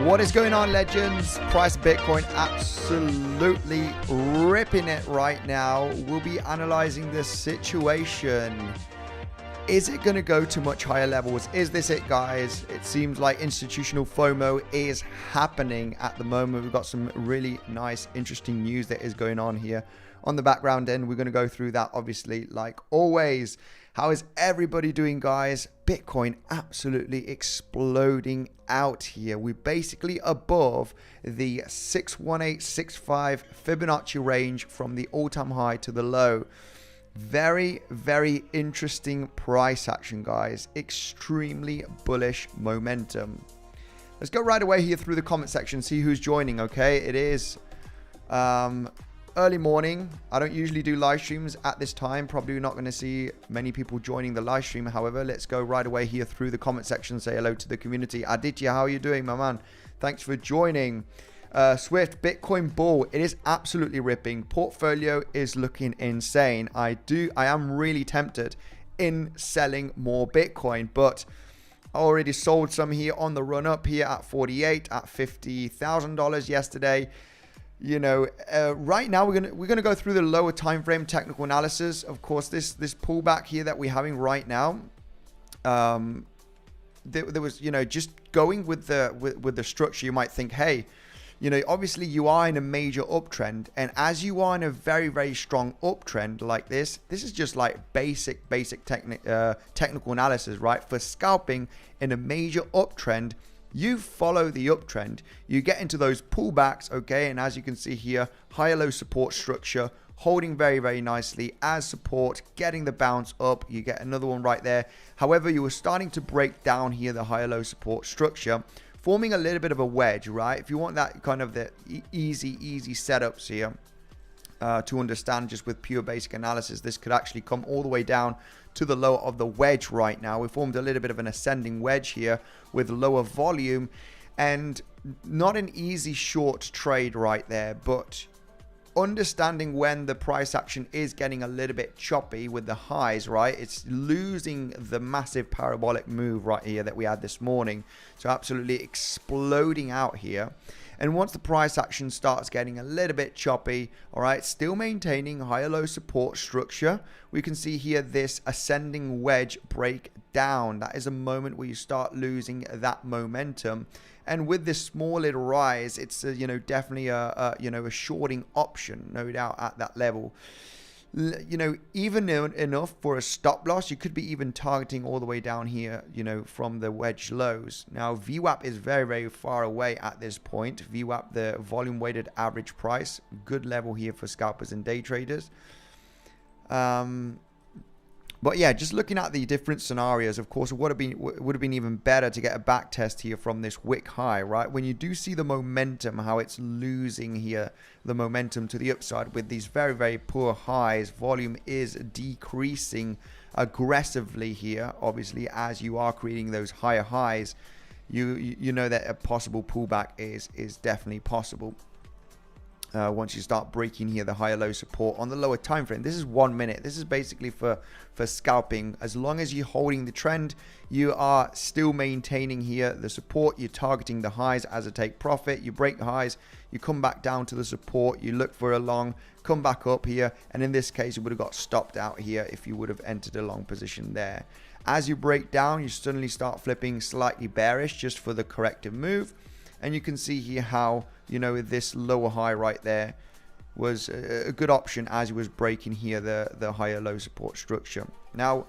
What is going on, legends? Price of Bitcoin absolutely ripping it right now. We'll be analyzing this situation. Is it going to go to much higher levels? Is this it, guys? It seems like institutional FOMO is happening at the moment. We've got some really nice, interesting news that is going on here on the background end. We're going to go through that, obviously, like always. How is everybody doing, guys? Bitcoin absolutely exploding out here. We're basically above the 61865 Fibonacci range from the all-time high to the low. Very, very interesting price action, guys. Extremely bullish momentum. Let's go right away here through the comment section, see who's joining, okay? It is early morning. I don't usually do live streams at this time. Probably not going to see many people joining the live stream. However, let's go right away here through the comment section. Say hello to the community. Aditya, how are you doing, my man? Thanks for joining. Swift, Bitcoin bull. It is absolutely ripping. Portfolio is looking insane. I am really tempted in selling more Bitcoin, but I already sold some here on the run up here at 48, at $50,000 yesterday. You know, right now we're gonna go through the lower time frame technical analysis. Of course, this pullback here that we're having right now, there was, you know, just going with the structure, you might think, hey, you know, obviously you are in a major uptrend, and as you are in a very, very strong uptrend like this is just like basic technical analysis, right? For scalping in a major uptrend, you follow the uptrend, you get into those pullbacks, okay? And as you can see here, higher low support structure, holding very, very nicely as support, getting the bounce up. You get another one right there. However, you were starting to break down here the higher low support structure, forming a little bit of a wedge, right? If you want that kind of the easy setups here to understand just with pure basic analysis, this could actually come all the way down to the lower of the wedge right now. We formed a little bit of an ascending wedge here with lower volume and not an easy short trade right there, but understanding when the price action is getting a little bit choppy with the highs, right? It's losing the massive parabolic move right here that we had this morning. So absolutely exploding out here. And once the price action starts getting a little bit choppy, all right, still maintaining higher low support structure, we can see here this ascending wedge break down. That is a moment where you start losing that momentum. And with this small little rise, it's you know, definitely a shorting option, no doubt, at that level. You know, even enough for a stop loss. You could be even targeting all the way down here, you know, from the wedge lows. Now, VWAP is very, very far away at this point. VWAP, the volume weighted average price, good level here for scalpers and day traders. But yeah, just looking at the different scenarios, of course, it would have been even better to get a back test here from this wick high, right? When you do see the momentum, how it's losing here, the momentum to the upside with these very, very poor highs, volume is decreasing aggressively here. Obviously, as you are creating those higher highs, you know that a possible pullback is definitely possible. Once you start breaking here the higher low support on the lower time frame. This is 1 minute. This is basically for scalping. As long as you're holding the trend, you are still maintaining here the support. You're targeting the highs as a take profit. You break the highs, you come back down to the support, you look for a long, come back up here, and in this case you would have got stopped out here if you would have entered a long position there. As you break down, you suddenly start flipping slightly bearish just for the corrective move. And you can see here how, you know, this lower high right there was a good option as it was breaking here the higher low support structure. Now,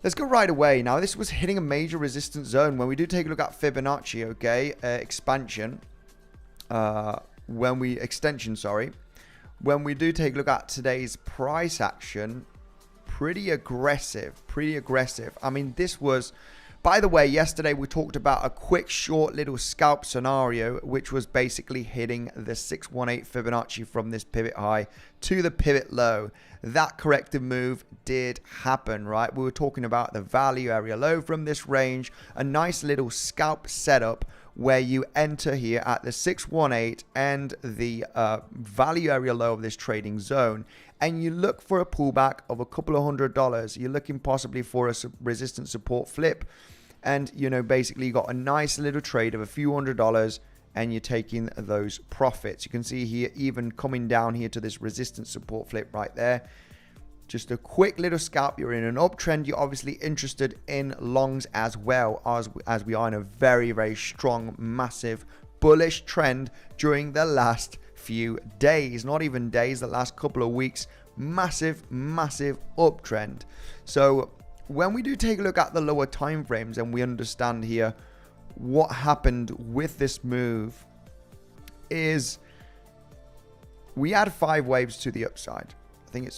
let's go right away. Now, this was hitting a major resistance zone. When we do take a look at Fibonacci, okay, extension, sorry. When we do take a look at today's price action, pretty aggressive. I mean, this was... By the way, yesterday we talked about a quick, short little scalp scenario, which was basically hitting the 618 Fibonacci from this pivot high to the pivot low. That corrective move did happen, right? We were talking about the value area low from this range, a nice little scalp setup where you enter here at the 618 and the value area low of this trading zone. And you look for a pullback of a couple of $100. You're looking possibly for a resistance support flip. And, you know, basically you got a nice little trade of a few $100 and you're taking those profits. You can see here, even coming down here to this resistance support flip right there. Just a quick little scalp. You're in an uptrend. You're obviously interested in longs as well, as we are in a very, very strong, massive, bullish trend during the last few days. Not even days, the last couple of weeks. Massive, massive uptrend. So when we do take a look at the lower time frames and we understand here what happened with this move, is we had 5 waves to the upside. I think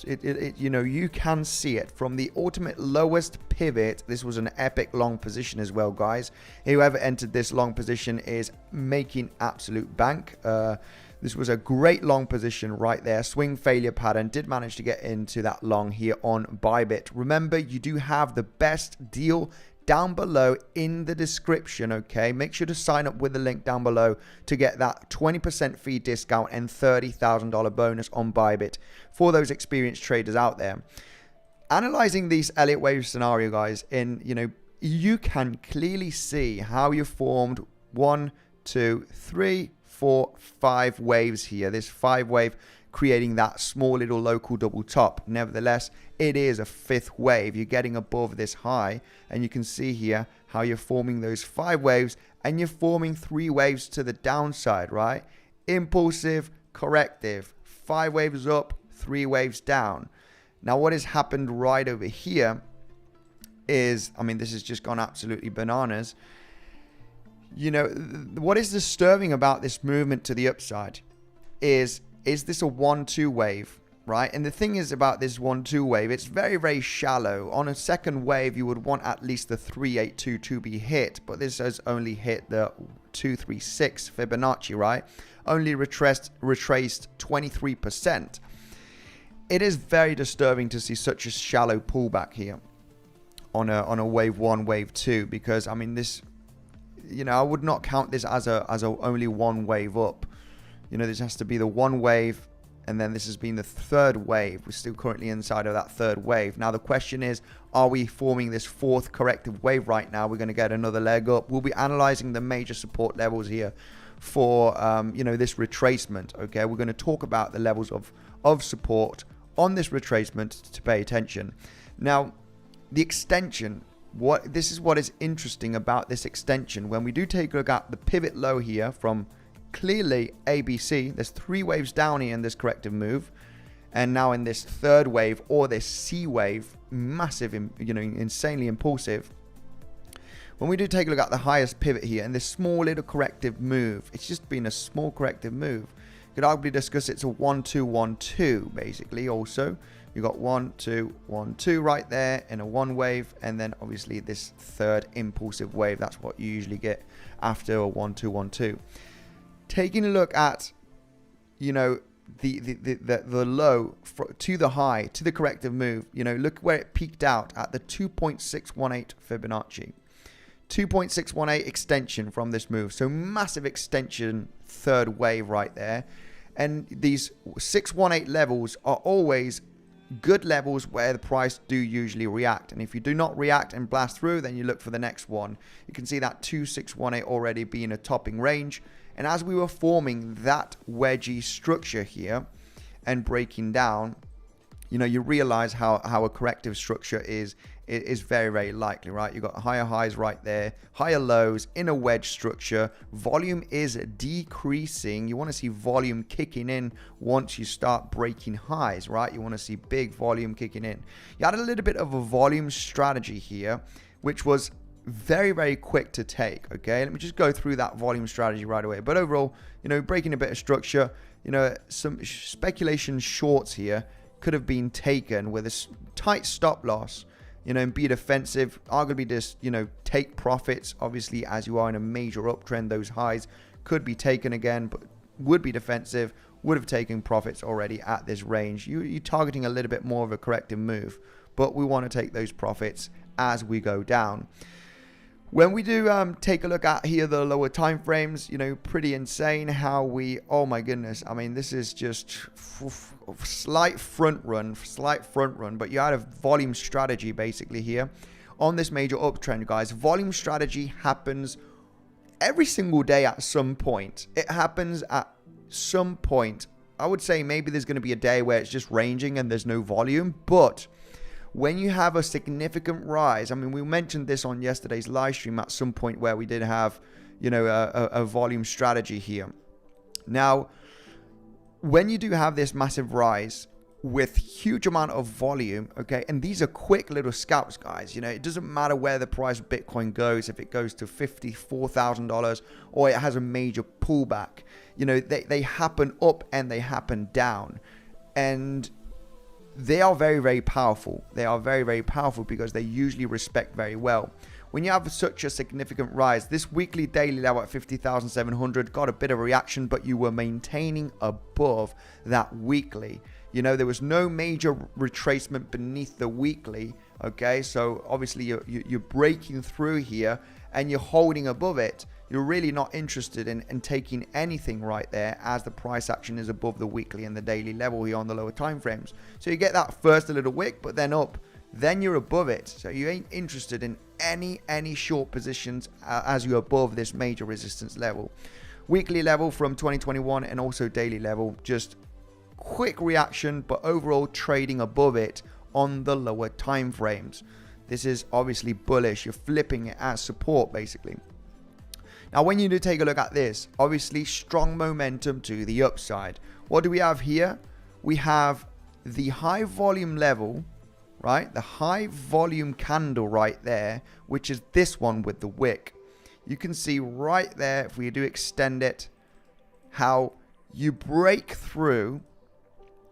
you know, you can see it from the ultimate lowest pivot. This was an epic long position as well, guys. Whoever entered this long position is making absolute bank. This was a great long position right there. Swing failure pattern. Did manage to get into that long here on Bybit. Remember, you do have the best deal down below in the description, okay? Make sure to sign up with the link down below to get that 20% fee discount and $30,000 bonus on Bybit for those experienced traders out there. Analyzing these Elliott wave scenario, guys, you know, you can clearly see how you formed 1, 2, 3, 4, 5 waves here. This 5 wave creating that small little local double top. Nevertheless, it is a 5th wave. You're getting above this high, and you can see here how you're forming those 5 waves, and you're forming 3 waves to the downside, right? Impulsive, corrective, 5 waves up, 3 waves down. Now, what has happened right over here is, I mean, this has just gone absolutely bananas. You know, what is disturbing about this movement to the upside is this a 1-2 wave, right? And the thing is about this 1-2 wave, it's very, very shallow. On a second wave, you would want at least the 382 to be hit, but this has only hit the 236 Fibonacci, right? Only retraced 23%. It is very disturbing to see such a shallow pullback here on a wave 1, wave 2, because I mean this, you know, I would not count this as a only 1 wave up. You know, this has to be the 1 wave, and then this has been the 3rd wave. We're still currently inside of that 3rd wave. Now, the question is, are we forming this 4th corrective wave right now? We're going to get another leg up. We'll be analyzing the major support levels here for, you know, this retracement, okay? We're going to talk about the levels of support on this retracement to pay attention. Now, the extension, this is what is interesting about this extension. When we do take a look at the pivot low here from clearly ABC, there's 3 waves down here in this corrective move, and now in this 3rd wave, or this C wave, massive, you know, insanely impulsive. When we do take a look at the highest pivot here and this small little corrective move, it's just been a small corrective move. You could arguably discuss it's a 1-2-1-2 basically. Also, you got 1-2-1-2 right there in a 1 wave, and then obviously this 3rd impulsive wave. That's what you usually get after a 1-2-1-2. Taking a look at, you know, the low to the high, to the corrective move, you know, look where it peaked out at the 2.618 Fibonacci. 2.618 extension from this move. So massive extension, 3rd wave right there. And these 618 levels are always good levels where the price do usually react. And if you do not react and blast through, then you look for the next one. You can see that 2618 already being a topping range. And as we were forming that wedgie structure here and breaking down, you know, you realize how a corrective structure is very, very likely, right? You've got higher highs right there, higher lows in a wedge structure. Volume is decreasing. You want to see volume kicking in once you start breaking highs, right? You want to see big volume kicking in. You had a little bit of a volume strategy here, which was very, very quick to take. Okay, let me just go through that volume strategy right away. But overall, you know, breaking a bit of structure, you know, some speculation shorts here could have been taken with a tight stop loss, you know, and be defensive. Arguably just, you know, take profits. Obviously, as you are in a major uptrend, those highs could be taken again, but would be defensive, would have taken profits already at this range. You're targeting a little bit more of a corrective move, but we want to take those profits as we go down. When we do take a look at here the lower time frames, you know, pretty insane how we, oh my goodness, I mean, this is just slight front run, but you had a volume strategy basically here on this major uptrend, guys. Volume strategy happens every single day at some point. It happens at some point. I would say maybe there's going to be a day where it's just ranging and there's no volume. But when you have a significant rise, I mean, we mentioned this on yesterday's live stream at some point where we did have, you know, a volume strategy here. Now, when you do have this massive rise with huge amount of volume, okay, and these are quick little scalps, guys. You know, it doesn't matter where the price of Bitcoin goes, if it goes to $54,000 or it has a major pullback. You know, they happen up and they happen down, and they are very, very powerful. They are very, very powerful because they usually respect very well. When you have such a significant rise, this weekly daily level at 50,700 got a bit of a reaction, but you were maintaining above that weekly. You know, there was no major retracement beneath the weekly. Okay, so obviously you're breaking through here and you're holding above it. You're really not interested in taking anything right there, as the price action is above the weekly and the daily level here on the lower time frames. So you get that first a little wick, but then up, then you're above it. So you ain't interested in any short positions as you're above this major resistance level. Weekly level from 2021 and also daily level, just quick reaction, but overall trading above it on the lower time frames. This is obviously bullish. You're flipping it as support basically. Now, when you do take a look at this, obviously strong momentum to the upside. What do we have here? We have the high volume level, right? The high volume candle right there, which is this one with the wick. You can see right there, if we do extend it, how you break through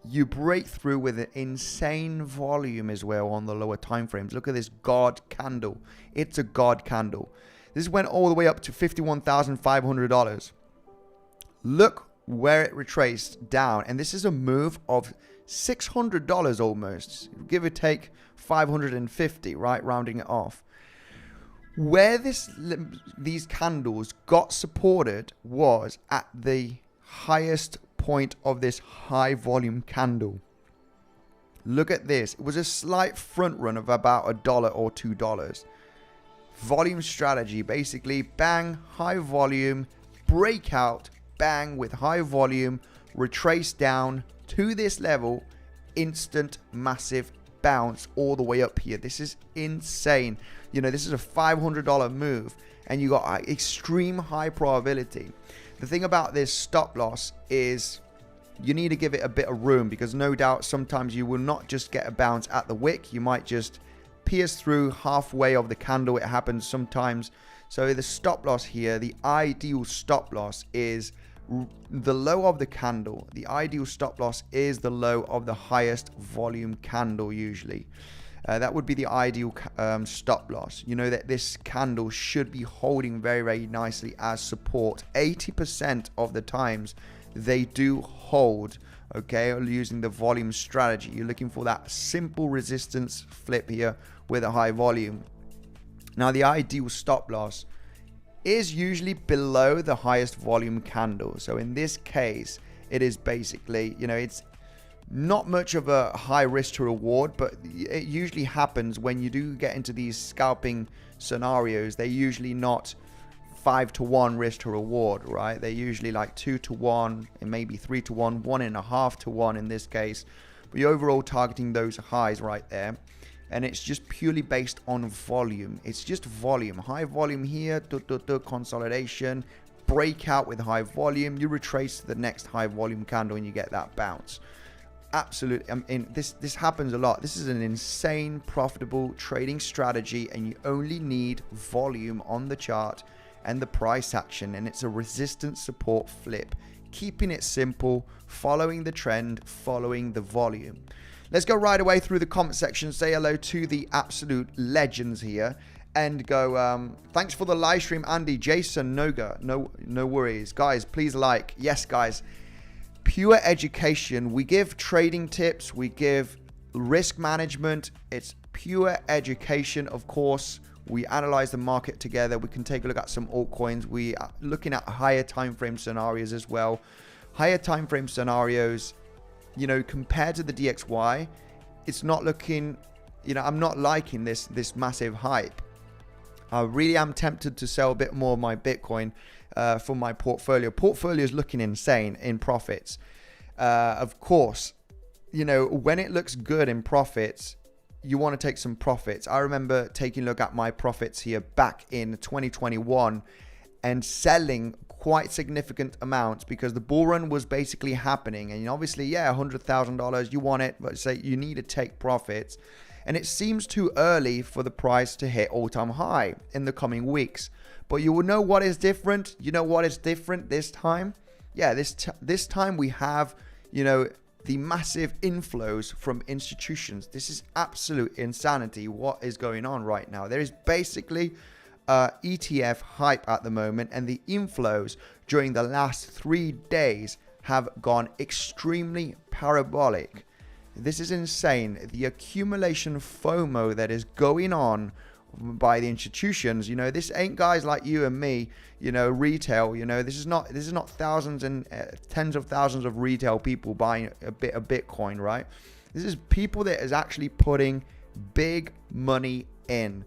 with an insane volume as well on the lower time frames. Look at this God candle. It's a God candle. This went all the way up to $51,500. Look where it retraced down. And this is a move of $600 almost. Give or take 550, right? Rounding it off. Where these candles got supported was at the highest point of this high volume candle. Look at this. It was a slight front run of about $1 or $2. Volume strategy, basically bang, high volume, breakout, bang with high volume, retrace down to this level, instant massive bounce all the way up here. This is insane. You know, this is a $500 move and you got extreme high probability. The thing about this stop loss is you need to give it a bit of room, because no doubt sometimes you will not just get a bounce at the wick. You might just pierce through halfway of the candle. It happens sometimes. So the stop loss here, the ideal stop loss is the low of the candle. The ideal stop loss is the low of the highest volume candle usually. That would be the ideal stop loss. You know that this candle should be holding very, very nicely as support. 80% of the times they do hold, okay, using the volume strategy. You're looking for that simple resistance flip here with a high volume. Now, the ideal stop loss is usually below the highest volume candle. So in this case, it is basically, you know, it's not much of a high risk to reward, but it usually happens when you do get into these scalping scenarios. They're usually not 5-to-1 risk to reward, right? They're usually like 2-to-1 and maybe 3-to-1, 1.5-to-1 in this case. But you're overall targeting those highs right there. And it's just purely based on volume. It's just volume. High volume here, consolidation, breakout with high volume. You retrace to the next high volume candle and you get that bounce. Absolutely. I mean, this happens a lot. This is an insane profitable trading strategy, and you only need volume on the chart and the price action, and it's a resistance support flip. Keeping it simple, following the trend, following the volume. Let's go right away through the comment section, say hello to the absolute legends here, and go, thanks for the live stream, Andy, Jason, Noga, no worries. Guys, please like. Yes, guys. Pure education. We give trading tips. We give risk management. It's pure education, of course. We analyze the market together. We can take a look at some altcoins. We are looking at higher time frame scenarios as well. Higher time frame scenarios, you know, compared to the DXY, it's not looking I'm not liking this massive hype. I really am tempted to sell a bit more of my Bitcoin for my portfolio. Portfolio is looking insane in profits. Of course, when it looks good in profits, you want to take some profits. I remember taking a look at my profits here back in 2021 and selling quite significant amounts because the bull run was basically happening. And obviously, yeah, $100,000, you want it, but say you need to take profits. And it seems too early for the price to hit all-time high in the coming weeks. But you will know what is different. You know what is different this time? Yeah, this time we have, the massive inflows from institutions. This is absolute insanity what is going on right now. There is basically ETF hype at the moment, and the inflows during the last 3 days have gone extremely parabolic. This is insane. The accumulation FOMO that is going on by the institutions, this ain't guys like you and me, retail, this is not thousands and tens of thousands of retail people buying a bit of Bitcoin, right? This is people that is actually putting big money in.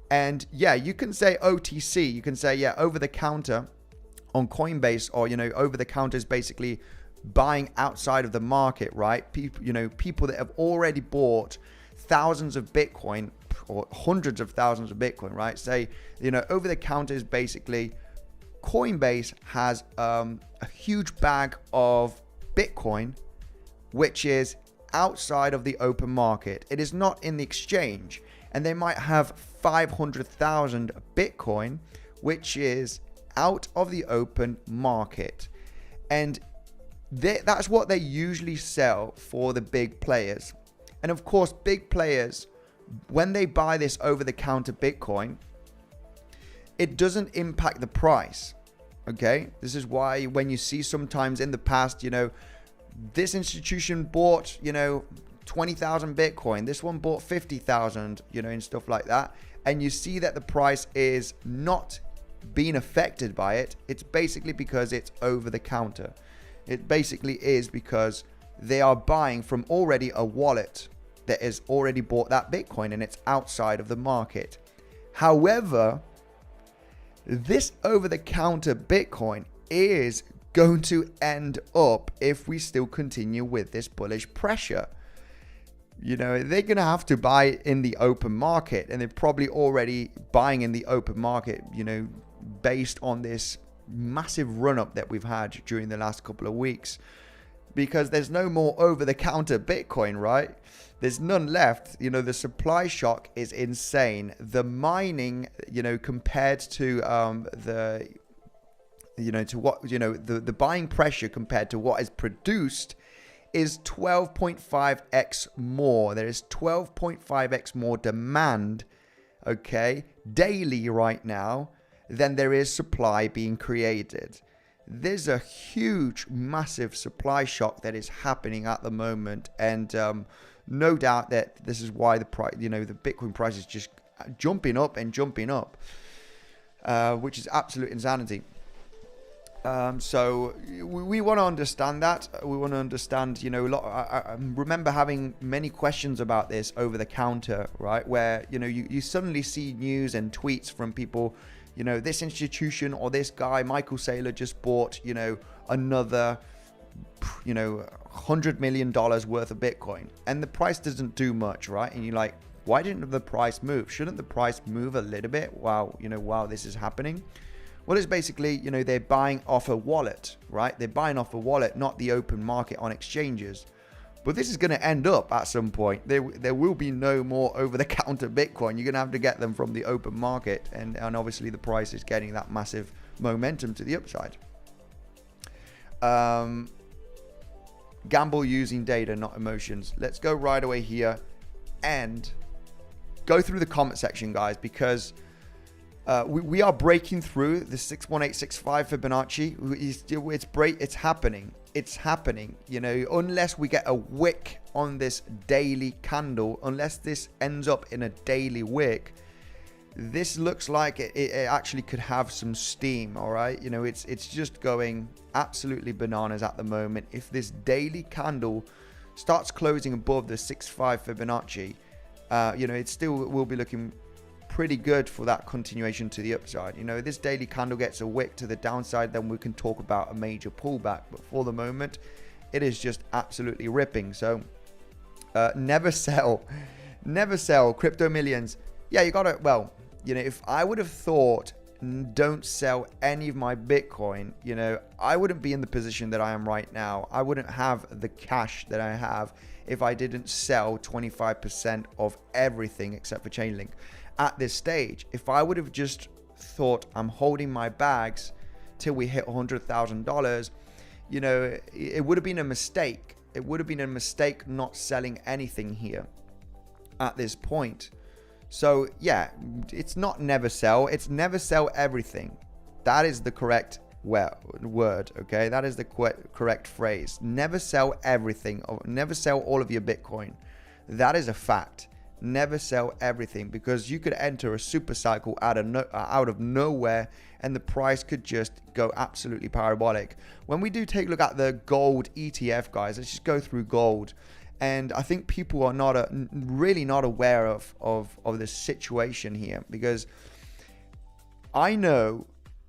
And yeah, you can say OTC, you can say, yeah, over the counter on Coinbase, or, over the counter is basically buying outside of the market, right? People that have already bought thousands of Bitcoin or hundreds of thousands of Bitcoin, right? Say, over the counter is basically Coinbase has a huge bag of Bitcoin, which is outside of the open market. It is not in the exchange. And they might have 500,000 Bitcoin, which is out of the open market. And that's what they usually sell for the big players. And of course, big players, when they buy this over-the-counter Bitcoin, it doesn't impact the price, okay? This is why when you see sometimes in the past, this institution bought, 20,000 Bitcoin, this one bought 50,000, and stuff like that. And you see that the price is not being affected by it. It's basically because it's over the counter. It basically is because they are buying from already a wallet that has already bought that Bitcoin and it's outside of the market. However, this over-the-counter Bitcoin is going to end up, if we still continue with this bullish pressure, they're going to have to buy in the open market, and they're probably already buying in the open market, based on this massive run-up that we've had during the last couple of weeks, because there's no more over-the-counter Bitcoin, right? There's none left. The supply shock is insane. The mining, compared to the buying pressure compared to what is produced is 12.5x more. There is 12.5x more demand, okay, daily right now than there is supply being created. There's a huge, massive supply shock that is happening at the moment, and no doubt that this is why the price, the Bitcoin price is just jumping up and jumping up, which is absolute insanity. So we want to understand that. We want to understand, I remember having many questions about this over the counter, right? Where, you suddenly see news and tweets from people, this institution or this guy, Michael Saylor, just bought, another, $100 million worth of Bitcoin. And the price doesn't do much, right? And you're like, why didn't the price move? Shouldn't the price move a little bit while this is happening? Well, it's basically, they're buying off a wallet, right? They're buying off a wallet, not the open market on exchanges. But this is going to end up at some point. There will be no more over-the-counter Bitcoin. You're going to have to get them from the open market. And obviously the price is getting that massive momentum to the upside. Gamble using data, not emotions. Let's go right away here and go through the comment section, guys, because we are breaking through the 61865 Fibonacci. It's happening. It's happening. Unless we get a wick on this daily candle, unless this ends up in a daily wick, this looks like it actually could have some steam. All right. It's just going absolutely bananas at the moment. If this daily candle starts closing above the 6.5 Fibonacci, you know, it still will be looking pretty good for that continuation to the upside. You know, this daily candle gets a wick to the downside, then we can talk about a major pullback. But for the moment, it is just absolutely ripping. So never sell. Never sell. Crypto millions. Yeah, you gotta, well, you know, if I would have thought don't sell any of my Bitcoin, you know, I wouldn't be in the position that I am right now. I wouldn't have the cash that I have if I didn't sell 25% of everything except for Chainlink. At this stage, if I would have just thought I'm holding my bags till we hit $100,000, you know, it would have been a mistake. It would have been a mistake not selling anything here at this point. So yeah, it's not never sell, it's never sell everything. That is the correct word, okay? That is the correct phrase. Never sell everything, or never sell all of your Bitcoin. That is a fact. Never sell everything, because you could enter a super cycle out of nowhere and the price could just go absolutely parabolic. When we do take a look at the gold ETF, guys, let's just go through gold. And I think people are really not aware of the situation here, because I know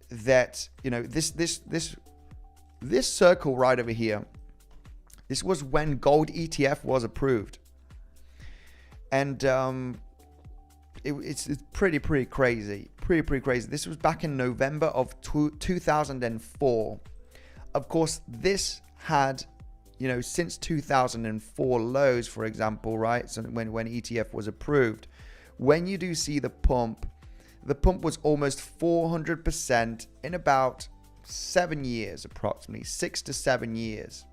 that, you know, this circle right over here, this was when gold ETF was approved. And it's pretty crazy, pretty crazy. This was back in November of 2004. Of course, this had, you know, since 2004 lows, for example, right? So when ETF was approved, when you do see the pump was almost 400% in about 7 years, approximately 6 to 7 years.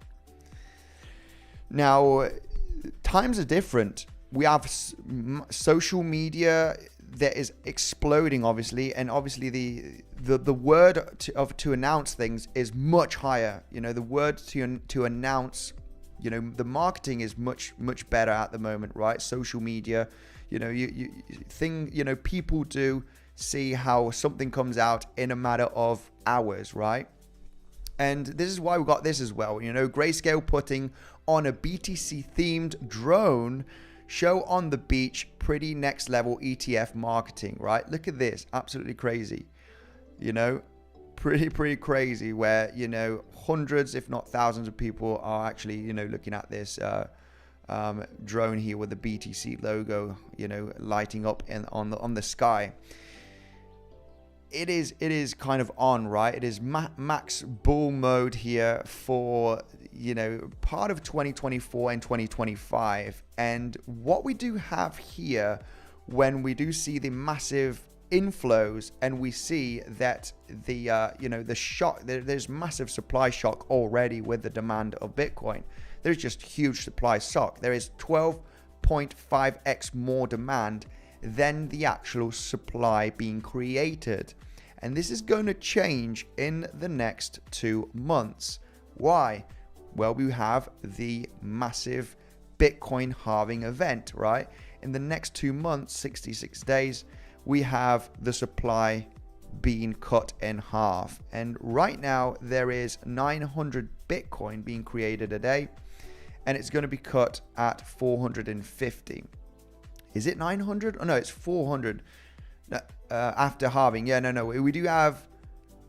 Now, times are different. We have social media that is exploding, obviously, and obviously the word to announce things is much higher. You know, the word to announce, you know, the marketing is much better at the moment, right? Social media, you know, people do see how something comes out in a matter of hours, right? And this is why we got this as well. You know, Grayscale putting on a BTC themed drone show on the beach, pretty next level ETF marketing, right? Look at this, absolutely crazy. You know, pretty crazy, where, you know, hundreds if not thousands of people are actually, you know, looking at this drone here with the BTC logo, you know, lighting up on the sky. It is kind of on, right? It is max bull mode here for, you know, part of 2024 and 2025. And what we do have here, when we do see the massive inflows and we see that the you know, the shock, there's massive supply shock already with the demand of Bitcoin. There's just huge supply shock. There is 12.5x more demand than the actual supply being created. And this is going to change in the next 2 months. Why? Well, we have the massive Bitcoin halving event, right? In the next 2 months, 66 days, we have the supply being cut in half. And right now, there is 900 Bitcoin being created a day, and it's going to be cut at 450. Is it 900? Oh no, it's 400 after halving. Yeah, no, we do have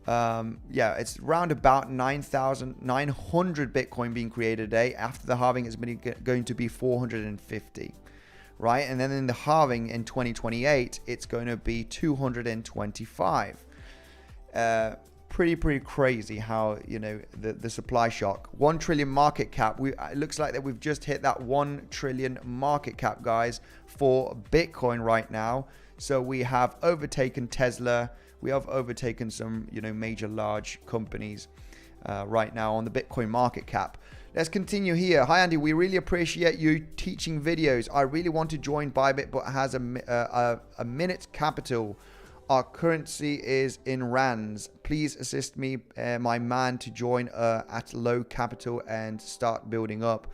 yeah, it's around about 9,900 Bitcoin being created a day. After the halving, it's going to be 450, right? And then in the halving in 2028, it's going to be 225. Pretty crazy how, you know, the supply shock. 1 trillion market cap. It looks like that we've just hit that 1 trillion market cap, guys, for Bitcoin right now. So we have overtaken Tesla. We have overtaken some, you know, major large companies right now on the Bitcoin market cap. Let's continue here. Hi, Andy. We really appreciate you teaching videos. I really want to join Bybit, but has a minute capital. Our currency is in rands. Please assist me, my man, to join at low capital and start building up.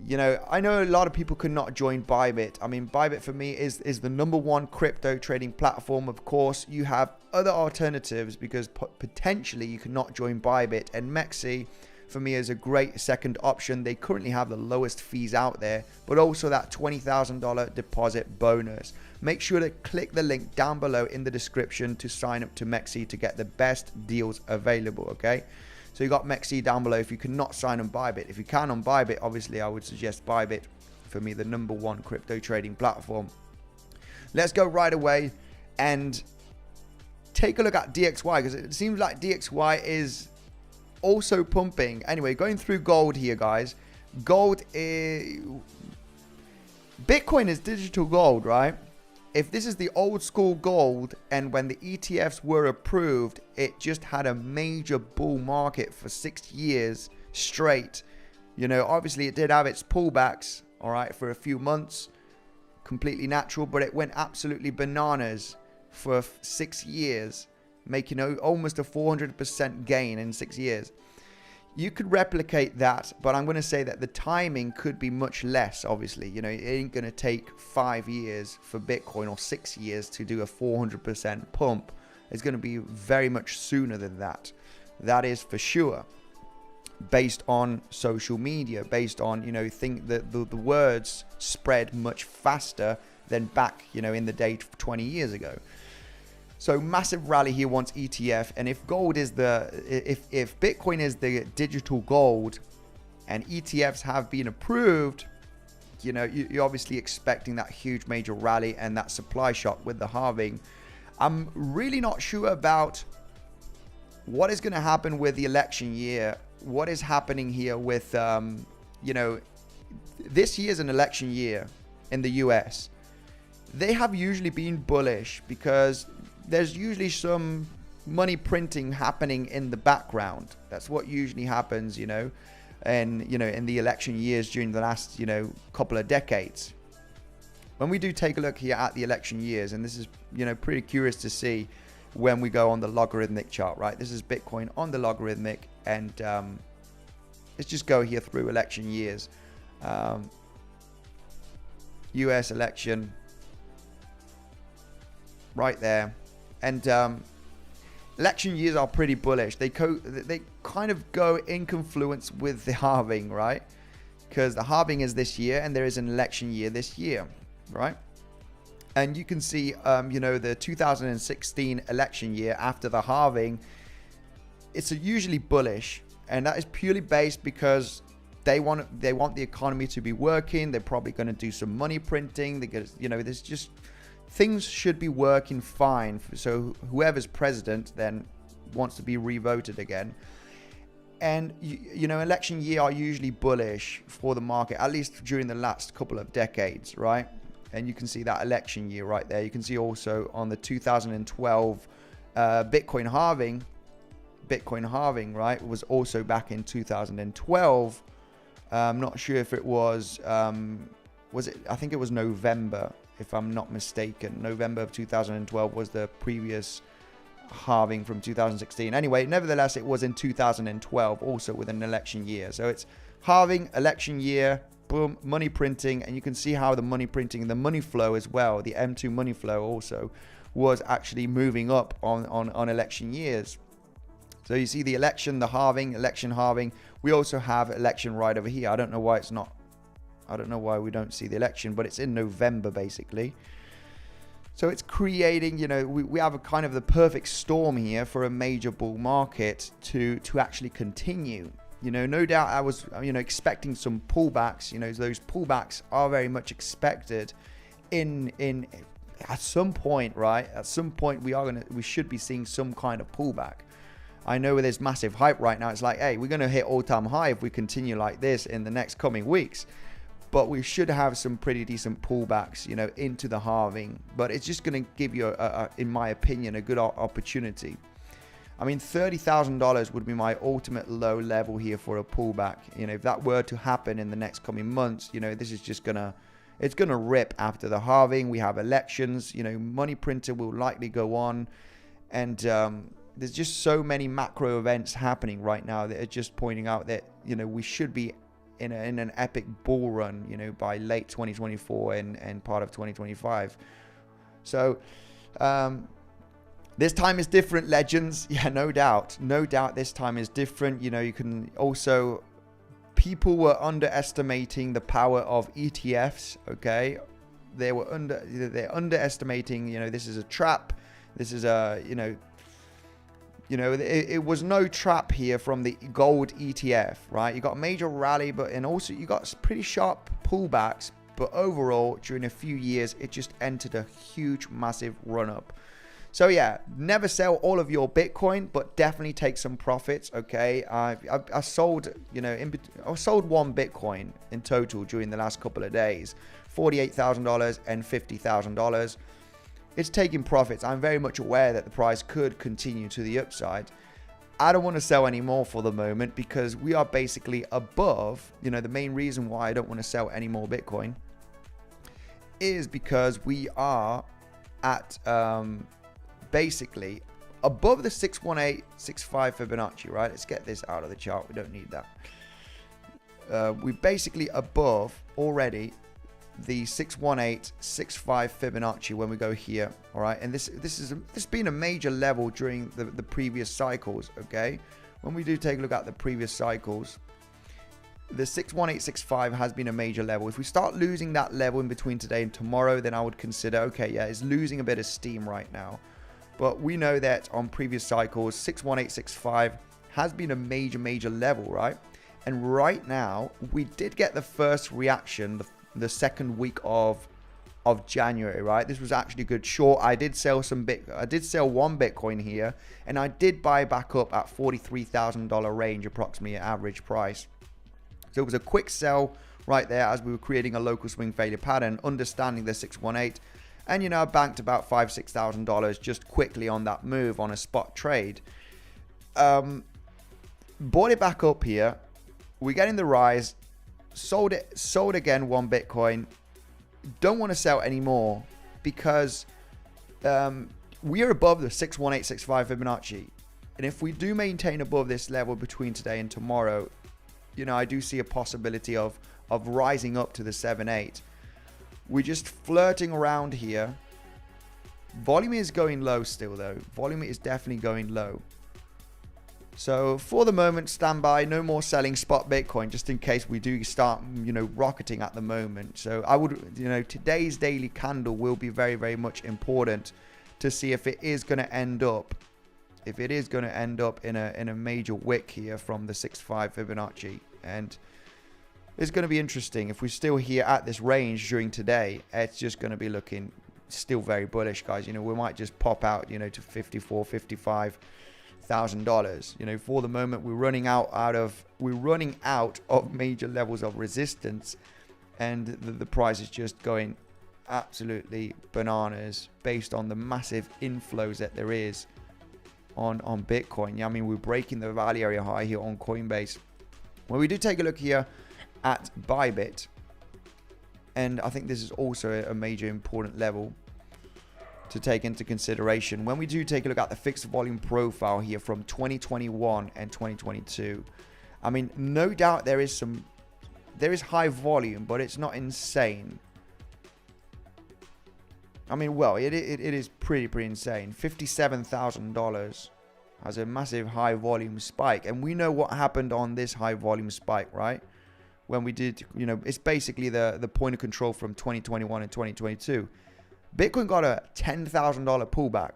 You know, I know a lot of people could not join Bybit. I mean, Bybit for me is the #1 crypto trading platform. Of course, you have other alternatives, because potentially you cannot join Bybit. And 𝗲𝗄𝘃, for me is a great second option. They currently have the lowest fees out there, but also that $20,000 deposit bonus. Make sure to click the link down below in the description to sign up to 𝗬𝗫 to get the best deals available, okay? So you got 𝗬𝗫 down below if you cannot sign on Bybit. If you can on Bybit, obviously I would suggest Bybit, for me the #1 crypto trading platform. Let's go right away and take a look at DXY, because it seems like DXY is also pumping. Anyway, going through gold here, guys. Gold is... Bitcoin is digital gold, right? If this is the old school gold, and when the ETFs were approved, it just had a major bull market for 6 years straight. You know, obviously it did have its pullbacks, all right, for a few months, completely natural, but it went absolutely bananas for 6 years, making almost a 400% gain in 6 years. You could replicate that, but I'm going to say that the timing could be much less, obviously. You know, it ain't going to take 5 years for Bitcoin or 6 years to do a 400% pump. It's going to be very much sooner than that. That is for sure. Based on social media, based on, you know, think that the words spread much faster than back, you know, in the day 20 years ago. So massive rally here once ETF, and if gold is if Bitcoin is the digital gold and ETFs have been approved, you know, you're obviously expecting that huge major rally and that supply shock with the halving. I'm really not sure about what is going to happen with the election year. What is happening here with, you know, this year's an election year in the US. They have usually been bullish because there's usually some money printing happening in the background. That's what usually happens, you know, and, you know, in the election years during the last, you know, couple of decades. When we do take a look here at the election years, and this is, you know, pretty curious to see when we go on the logarithmic chart, right? This is Bitcoin on the logarithmic, and let's just go here through election years. US election right there. And election years are pretty bullish. They kind of go in confluence with the halving, right? Because the halving is this year, and there is an election year this year, right? And you can see, you know, the 2016 election year after the halving, it's usually bullish, and that is purely based because they want the economy to be working. They're probably going to do some money printing. Because, you know, there's just things should be working fine. So whoever's president then wants to be revoted again. And, you know, election year are usually bullish for the market, at least during the last couple of decades, right? And you can see that election year right there. You can see also on the 2012 Bitcoin halving, right, was also back in 2012. I'm not sure if it was it? I think it was November, if I'm not mistaken. November of 2012 was the previous halving from 2016. Anyway, nevertheless, it was in 2012, also with an election year. So it's halving, election year, boom, money printing, and you can see how the money printing and the money flow as well, the M2 money flow also was actually moving up on election years. So you see the election, the halving, election halving. We also have election right over here. I don't know why it's not. I don't know why we don't see the election, but it's in November basically. So it's creating, you know, we have a kind of the perfect storm here for a major bull market to actually continue. You know, no doubt I was, you know, expecting some pullbacks. You know, those pullbacks are very much expected in at some point, right? At some point we should be seeing some kind of pullback. I know there's massive hype right now. It's like, hey, we're going to hit all-time high if we continue like this in the next coming weeks. But we should have some pretty decent pullbacks, you know, into the halving. But it's just going to give you, in my opinion, a good opportunity. I mean, $30,000 would be my ultimate low level here for a pullback. You know, if that were to happen in the next coming months, you know, this is just it's going to rip after the halving. We have elections, you know, money printer will likely go on. And there's just so many macro events happening right now that are just pointing out that, you know, we should be in an epic bull run, you know, by late 2024 and part of 2025. So This time is different, legends. Yeah, no doubt. No doubt this time is different. You know, you can also... People were underestimating the power of ETFs, okay? They're underestimating, you know, this is a trap. This is a, it was no trap here from the gold ETF, right? You got a major rally, and also you got pretty sharp pullbacks. But overall, during a few years, it just entered a huge, massive run up. So yeah, never sell all of your Bitcoin, but definitely take some profits. Okay, I sold, I sold one Bitcoin in total during the last couple of days, $48,000 and $50,000. It's taking profits. I'm very much aware that the price could continue to the upside. I don't want to sell anymore for the moment because we are basically above. The main reason why I don't want to sell any more Bitcoin is because we are at basically above the 61865 Fibonacci, right? Let's get this out of the chart. We don't need that. We're basically above already the 61865 Fibonacci when we go here, all right? And this has been a major level during the previous cycles, okay? When we do take a look at the previous cycles, the 61865 has been a major level. If we start losing that level in between today and tomorrow, then I would consider, okay, yeah, it's losing a bit of steam right now. But we know that on previous cycles, 61865 has been a major level, right? And right now, we did get the first reaction the second week of January, right? This was actually a good short. I did sell one Bitcoin here, and I did buy back up at $43,000 range, approximately at average price. So it was a quick sell right there as we were creating a local swing failure pattern, understanding the 618. And, I banked about $5,000-$6,000 just quickly on that move on a spot trade. Bought it back up here. We're getting the rise. Sold again one Bitcoin. Don't want to sell anymore because we are above the 61865 Fibonacci. And if we do maintain above this level between today and tomorrow, I do see a possibility of rising up to the 7.8. We're just flirting around here. Volume is going low still though. Volume is definitely going low. So for the moment, stand by. No more selling spot Bitcoin just in case we do start, rocketing at the moment. So I would, today's daily candle will be very much important to see if it is going to end up. If it is going to end up in a major wick here from the 6.5 Fibonacci. And it's going to be interesting. If we're still here at this range during today, it's just going to be looking still very bullish, guys. We might just pop out, to $54,000, $55,000. For the moment, we're running out of major levels of resistance, and the price is just going absolutely bananas based on the massive inflows that there is on Bitcoin. Yeah, I mean, we're breaking the value area high here on Coinbase. When we do take a look here at Bybit, and I think this is also a major important level to take into consideration. When we do take a look at the fixed volume profile here from 2021 and 2022, I mean, no doubt there is high volume, but it's not insane. I mean, well, it is pretty insane. $57,000 has a massive high volume spike, and we know what happened on this high volume spike, right? When we did, it's basically the point of control from 2021 and 2022. Bitcoin got a $10,000 pullback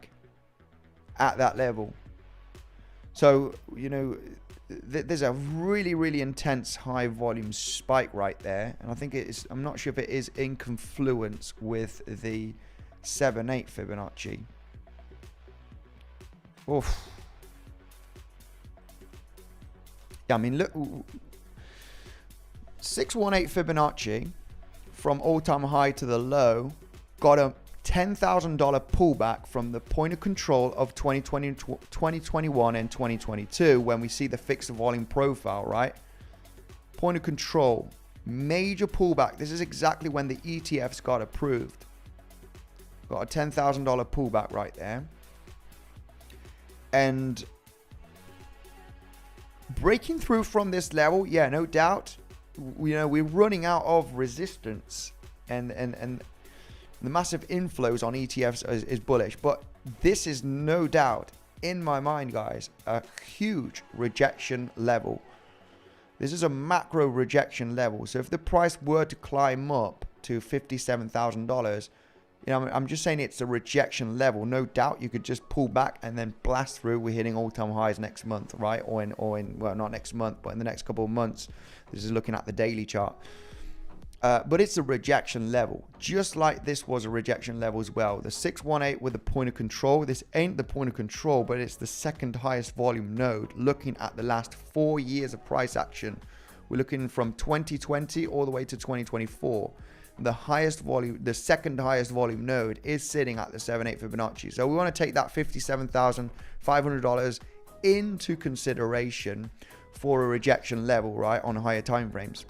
at that level. So, there's a really intense high volume spike right there. And I think I'm not sure if it is in confluence with the 7.8 Fibonacci. Oof. Yeah, I mean, look. 618 Fibonacci from all-time high to the low got a $10,000 pullback from the point of control of 2021 and 2022 when we see the fixed volume profile, right? Point of control, major pullback. This is exactly when the ETFs got approved. Got a $10,000 pullback right there. And breaking through from this level, yeah, no doubt. We're running out of resistance, and The massive inflows on ETFs is bullish, but this is no doubt, in my mind, guys, a huge rejection level. This is a macro rejection level. So if the price were to climb up to $57,000, you know, I'm just saying it's a rejection level. No doubt you could just pull back and then blast through. We're hitting all-time highs next month, right? Or in well, not next month, but in the next couple of months. This is looking at the daily chart. But it's a rejection level, just like this was a rejection level as well. The 618 with the point of control. This ain't the point of control, but it's the second highest volume node. Looking at the last 4 years of price action, we're looking from 2020 all the way to 2024. The highest volume, the second highest volume node is sitting at the 7/8 Fibonacci. So we want to take that $57,500 into consideration for a rejection level, right, on higher time frames.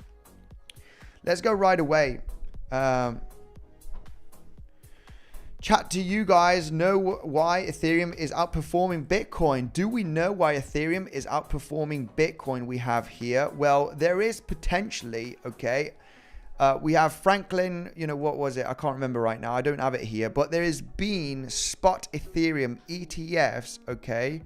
Let's go right away. Chat, do you guys know why Ethereum is outperforming Bitcoin? Do we know why Ethereum is outperforming Bitcoin? We have here. Well, there is potentially, okay. We have Franklin, you know, what was it? I can't remember right now. I don't have it here. But there has been spot Ethereum ETFs, okay.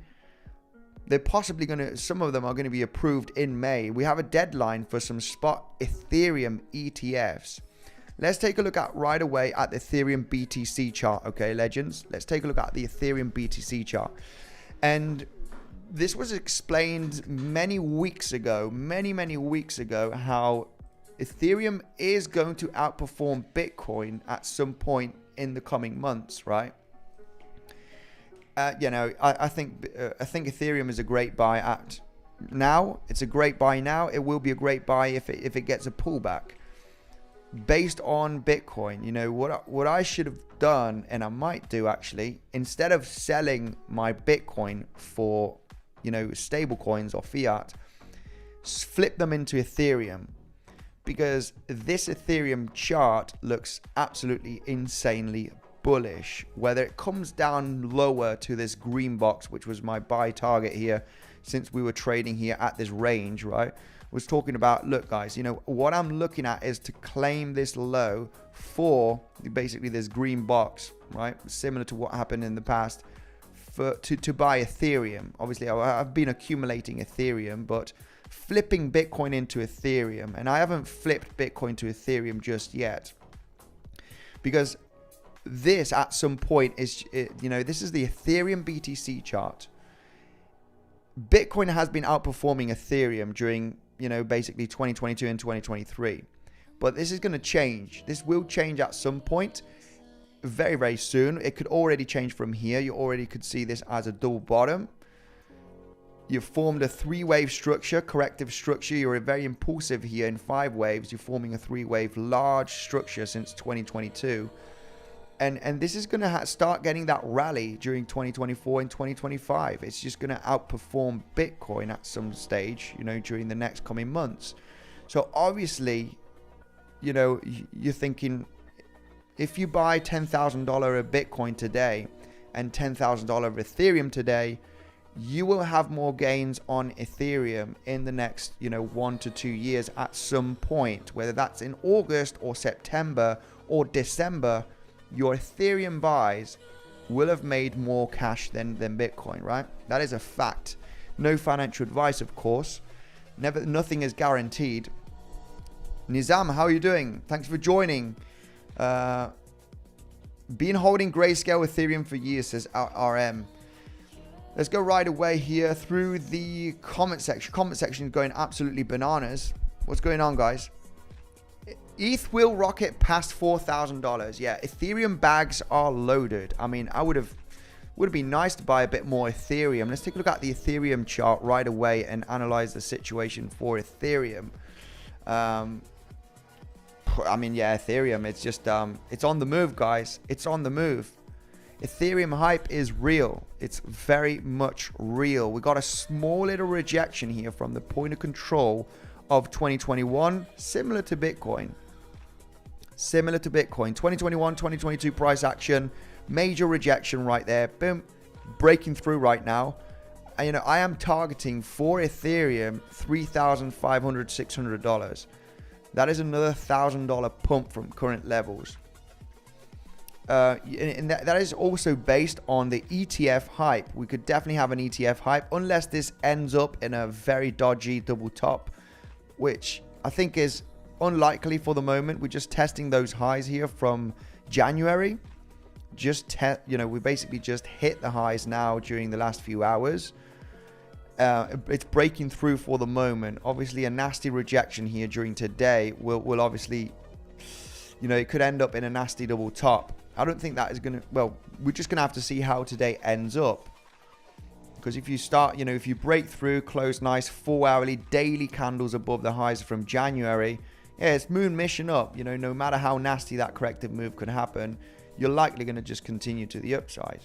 They're possibly going to, some of them are going to be approved in May. We have a deadline for some spot Ethereum ETFs. Let's take a look at right away at the Ethereum BTC chart, okay, legends. Let's take a look at the Ethereum BTC chart. And this was explained many weeks ago, many weeks ago, how Ethereum is going to outperform Bitcoin at some point in the coming months, right? You know, I think Ethereum is a great buy at now. It's a great buy now. It will be a great buy if it gets a pullback based on Bitcoin. You know, what I should have done, and I might do actually, instead of selling my Bitcoin for, you know, stable coins or fiat, flip them into Ethereum. Because this Ethereum chart looks absolutely insanely bullish. Whether it comes down lower to this green box, which was my buy target here, since we were trading here at this range, right? Was talking about, look guys, you know, what I'm looking at is to claim this low for basically this green box, right? Similar to what happened in the past to buy Ethereum. Obviously, I've been accumulating Ethereum, but flipping Bitcoin into Ethereum, and I haven't flipped Bitcoin to Ethereum just yet, because this at some point is, you know, this is the Ethereum BTC chart. Bitcoin has been outperforming Ethereum during, you know, basically 2022 and 2023, but this is going to change. This will change at some point, very soon. It could already change from here. You already could see this as a double bottom. You've formed a 3-wave structure, corrective structure. You're very impulsive here in 5 waves. You're forming a 3-wave large structure since 2022. And this is going to start getting that rally during 2024 and 2025. It's just going to outperform Bitcoin at some stage, you know, during the next coming months. So obviously, you know, you're thinking, if you buy $10,000 of Bitcoin today and $10,000 of Ethereum today, you will have more gains on Ethereum in the next, you know, 1 to 2 years at some point, whether that's in August or September or December. Your Ethereum buys will have made more cash than Bitcoin, right? That is a fact. No financial advice, of course. Nothing is guaranteed. Nizam, how are you doing? Thanks for joining. Been holding grayscale Ethereum for years, says RM. Let's go right away here through the comment section. Comment section is going absolutely bananas. What's going on, guys? ETH will rocket past $4,000. Yeah, Ethereum bags are loaded. I mean, would have been nice to buy a bit more Ethereum. Let's take a look at the Ethereum chart right away and analyze the situation for Ethereum. I mean, yeah, Ethereum, it's just, it's on the move, guys. It's on the move. Ethereum hype is real. It's very much real. We got a small little rejection here from the point of control of 2021, similar to Bitcoin. 2021, 2022 price action, major rejection right there. Boom, breaking through right now. And, you know, I am targeting for Ethereum $3,500, $600. That is another $1,000 pump from current levels. and that is also based on the ETF hype. We could definitely have an ETF hype unless this ends up in a very dodgy double top, which I think is unlikely for the moment. We're just testing those highs here from January. We basically just hit the highs now during the last few hours. It's breaking through for the moment. Obviously, a nasty rejection here during today will obviously, it could end up in a nasty double top. I don't think that is going to, well, we're just going to have to see how today ends up. Because if you start, if you break through, close nice 4-hourly daily candles above the highs from January, yeah, it's moon mission up. No matter how nasty that corrective move could happen, you're likely going to just continue to the upside.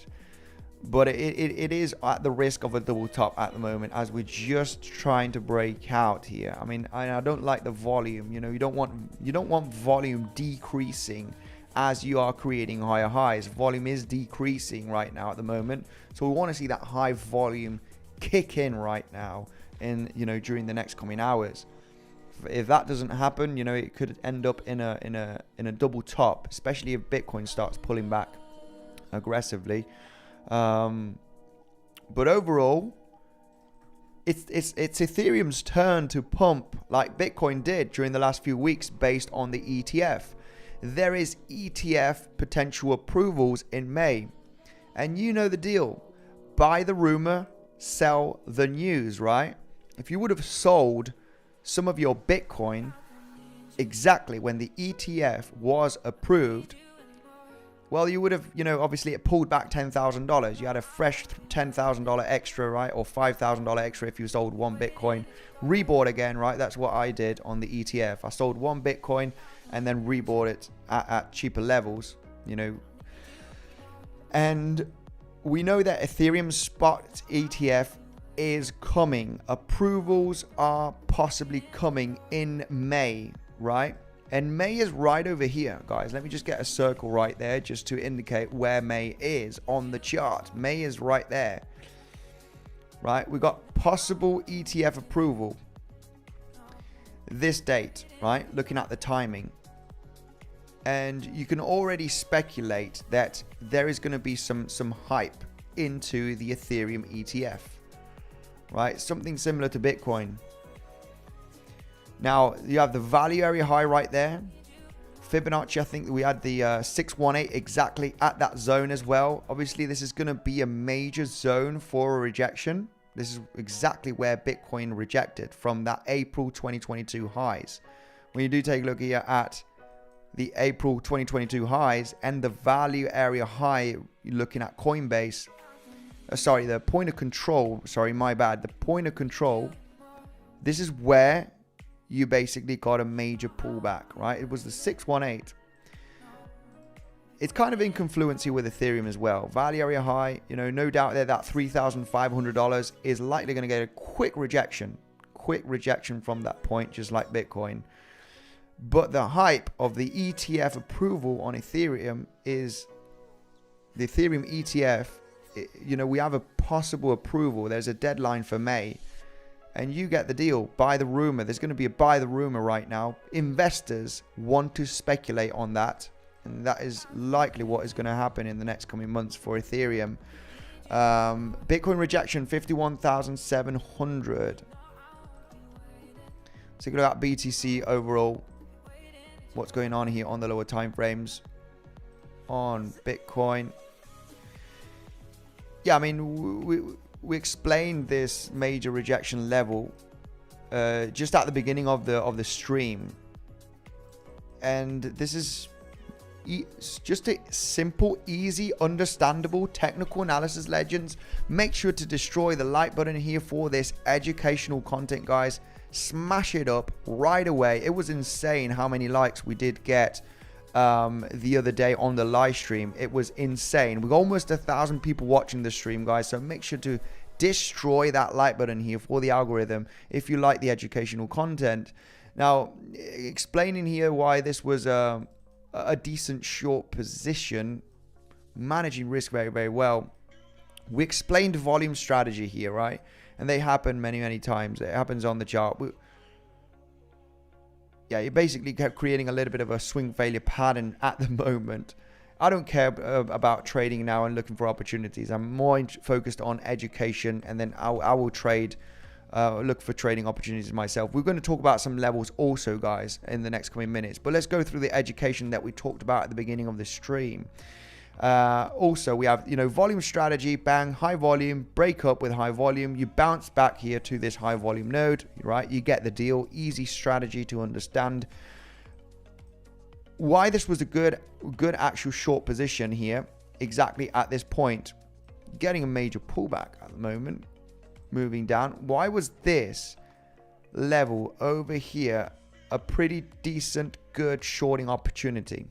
But it is at the risk of a double top at the moment, as we're just trying to break out here. I mean, I don't like the volume. You don't want volume decreasing as you are creating higher highs. Volume is decreasing right now at the moment, so we want to see that high volume kick in right now, and during the next coming hours. If that doesn't happen, it could end up in a double top, especially if Bitcoin starts pulling back aggressively. But overall, it's Ethereum's turn to pump like Bitcoin did during the last few weeks based on the ETF. There is ETF potential approvals in May, and you know the deal. Buy the rumor, sell the news, right? If you would have sold some of your Bitcoin exactly when the ETF was approved, well, you would have, obviously it pulled back $10,000. You had a fresh $10,000 extra, right? Or $5,000 extra if you sold one Bitcoin. Rebought again, right? That's what I did on the ETF. I sold one Bitcoin and then rebought it at cheaper levels, And we know that Ethereum spot ETF is coming. Approvals are possibly coming in May, right? And May is right over here, guys. Let me just get a circle right there just to indicate where May is on the chart. May is right there, right? We got possible ETF approval this date, right? Looking at the timing. And you can already speculate that there is going to be some hype into the Ethereum ETF, right? Something similar to Bitcoin. Now, you have the value area high right there. Fibonacci, I think we had the 618 exactly at that zone as well. Obviously, this is going to be a major zone for a rejection. This is exactly where Bitcoin rejected from that April 2022 highs. When you do take a look here at the April 2022 highs and the value area high, you're looking at Coinbase. The point of control. The point of control. This is where you basically got a major pullback, right? It was the 618. It's kind of in confluence here with Ethereum as well. Value area high, no doubt there that $3,500 is likely going to get a quick rejection from that point, just like Bitcoin. But the hype of the ETF approval on Ethereum is the Ethereum ETF. We have a possible approval. There's a deadline for May. And you get the deal. Buy the rumor. There's going to be a buy the rumor right now. Investors want to speculate on that. And that is likely what is going to happen in the next coming months for Ethereum. Bitcoin rejection, 51,700. Let's take a look at BTC overall. What's going on here on the lower time frames on Bitcoin. Yeah, I mean, we explained this major rejection level just at the beginning of the stream, and this is just a simple, easy, understandable technical analysis. Legends, make sure to destroy the like button here for this educational content, guys. Smash it up right away. It was insane how many likes we did get the other day on the live stream. It was insane. We got almost 1,000 people watching the stream, guys, so make sure to destroy that like button here for the algorithm if you like the educational content. Now, explaining here why this was a decent short position, managing risk very, very well. We explained volume strategy here, right? And they happen many times. It happens on the chart. Yeah, you basically kept creating a little bit of a swing failure pattern at the moment. I don't care about trading now and looking for opportunities. I'm more focused on education, and then I will trade, look for trading opportunities myself. We're going to talk about some levels also, guys, in the next coming minutes. But let's go through the education that we talked about at the beginning of the stream. Also, we have, volume strategy, bang, high volume, break up with high volume. You bounce back here to this high volume node, right? You get the deal. Easy strategy to understand. Why this was a good actual short position here, exactly at this point, getting a major pullback at the moment, moving down. Why was this level over here a pretty decent, good shorting opportunity?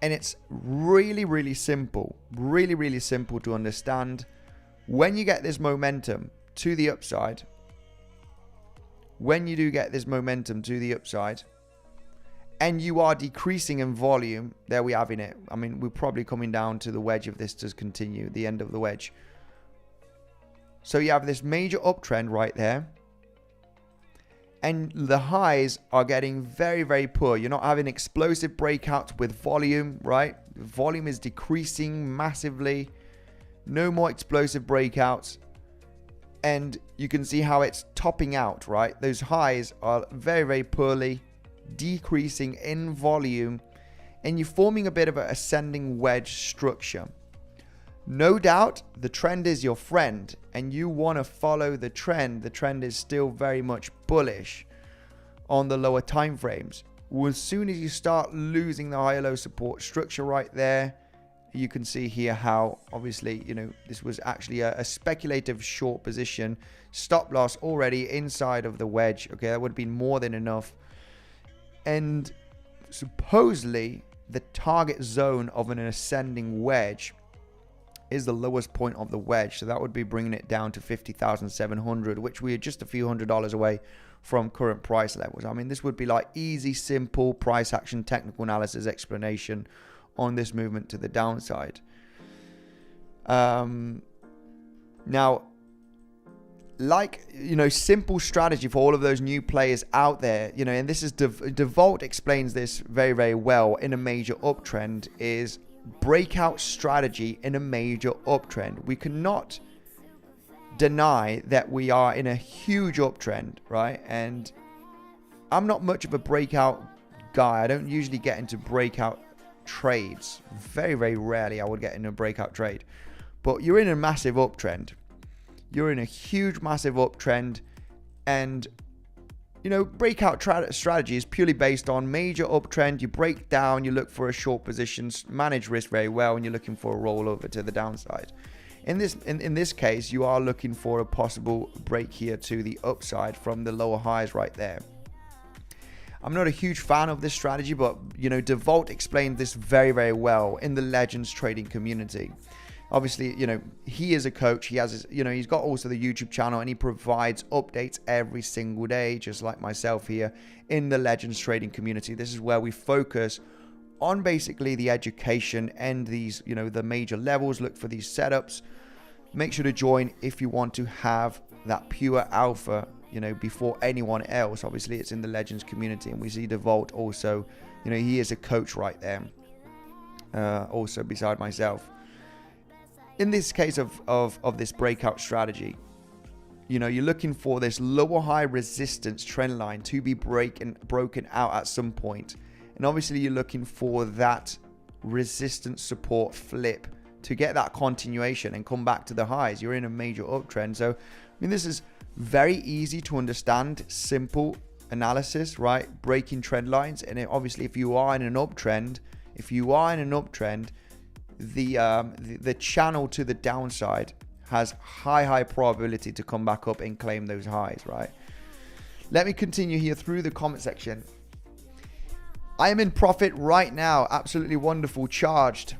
And it's really, really simple to understand. When you get this momentum to the upside, and you are decreasing in volume, there we have in it. I mean, we're probably coming down to the wedge if this does continue, the end of the wedge. So you have this major uptrend right there. And the highs are getting very, very poor. You're not having explosive breakouts with volume, right? Volume is decreasing massively. No more explosive breakouts. And you can see how it's topping out, right? Those highs are very, very poorly decreasing in volume, and you're forming a bit of an ascending wedge structure. No doubt the trend is your friend, and you want to follow the trend. The trend is still very much bullish on the lower time frames. Well, as soon as you start losing the higher low support structure right there, you can see here how obviously this was actually a speculative short position. Stop loss already inside of the wedge. Okay, that would have been more than enough. And supposedly the target zone of an ascending wedge is the lowest point of the wedge. So that would be bringing it down to 50,700, which we are just a few $100s away from current price levels. I mean, this would be like easy, simple price action, technical analysis explanation on this movement to the downside. Now, simple strategy for all of those new players out there, and this is 𝗬𝗏 explains this very, very well in a major uptrend, is breakout strategy in a major uptrend. We cannot deny that we are in a huge uptrend, right? And I'm not much of a breakout guy. I don't usually get into breakout trades. Very, very rarely I would get into a breakout trade. But you're in a massive uptrend. You're in a huge, massive uptrend, and breakout strategy is purely based on major uptrend. You break down, you look for a short position, manage risk very well, and you're looking for a rollover to the downside. In this case, you are looking for a possible break here to the upside from the lower highs right there. I'm not a huge fan of this strategy, but 𝗬𝗏 explained this very, very well in the Legends trading community. Obviously, he is a coach. He has his, he's got also the YouTube channel, and he provides updates every single day, just like myself here in the Legends trading community. This is where we focus on basically the education and these, the major levels. Look for these setups. Make sure to join if you want to have that pure alpha, before anyone else. Obviously, it's in the Legends community, and we see 𝗬𝗏 also, he is a coach right there, also beside myself. In this case of this breakout strategy, you're looking for this lower high resistance trend line to be broken out at some point. And obviously you're looking for that resistance support flip to get that continuation and come back to the highs. You're in a major uptrend. So, this is very easy to understand, simple analysis, right? Breaking trend lines. And obviously if you are in an uptrend, the channel to the downside has high probability to come back up and claim those highs, right? Let me continue here through the comment section. I am in profit right now. Absolutely wonderful. Charged.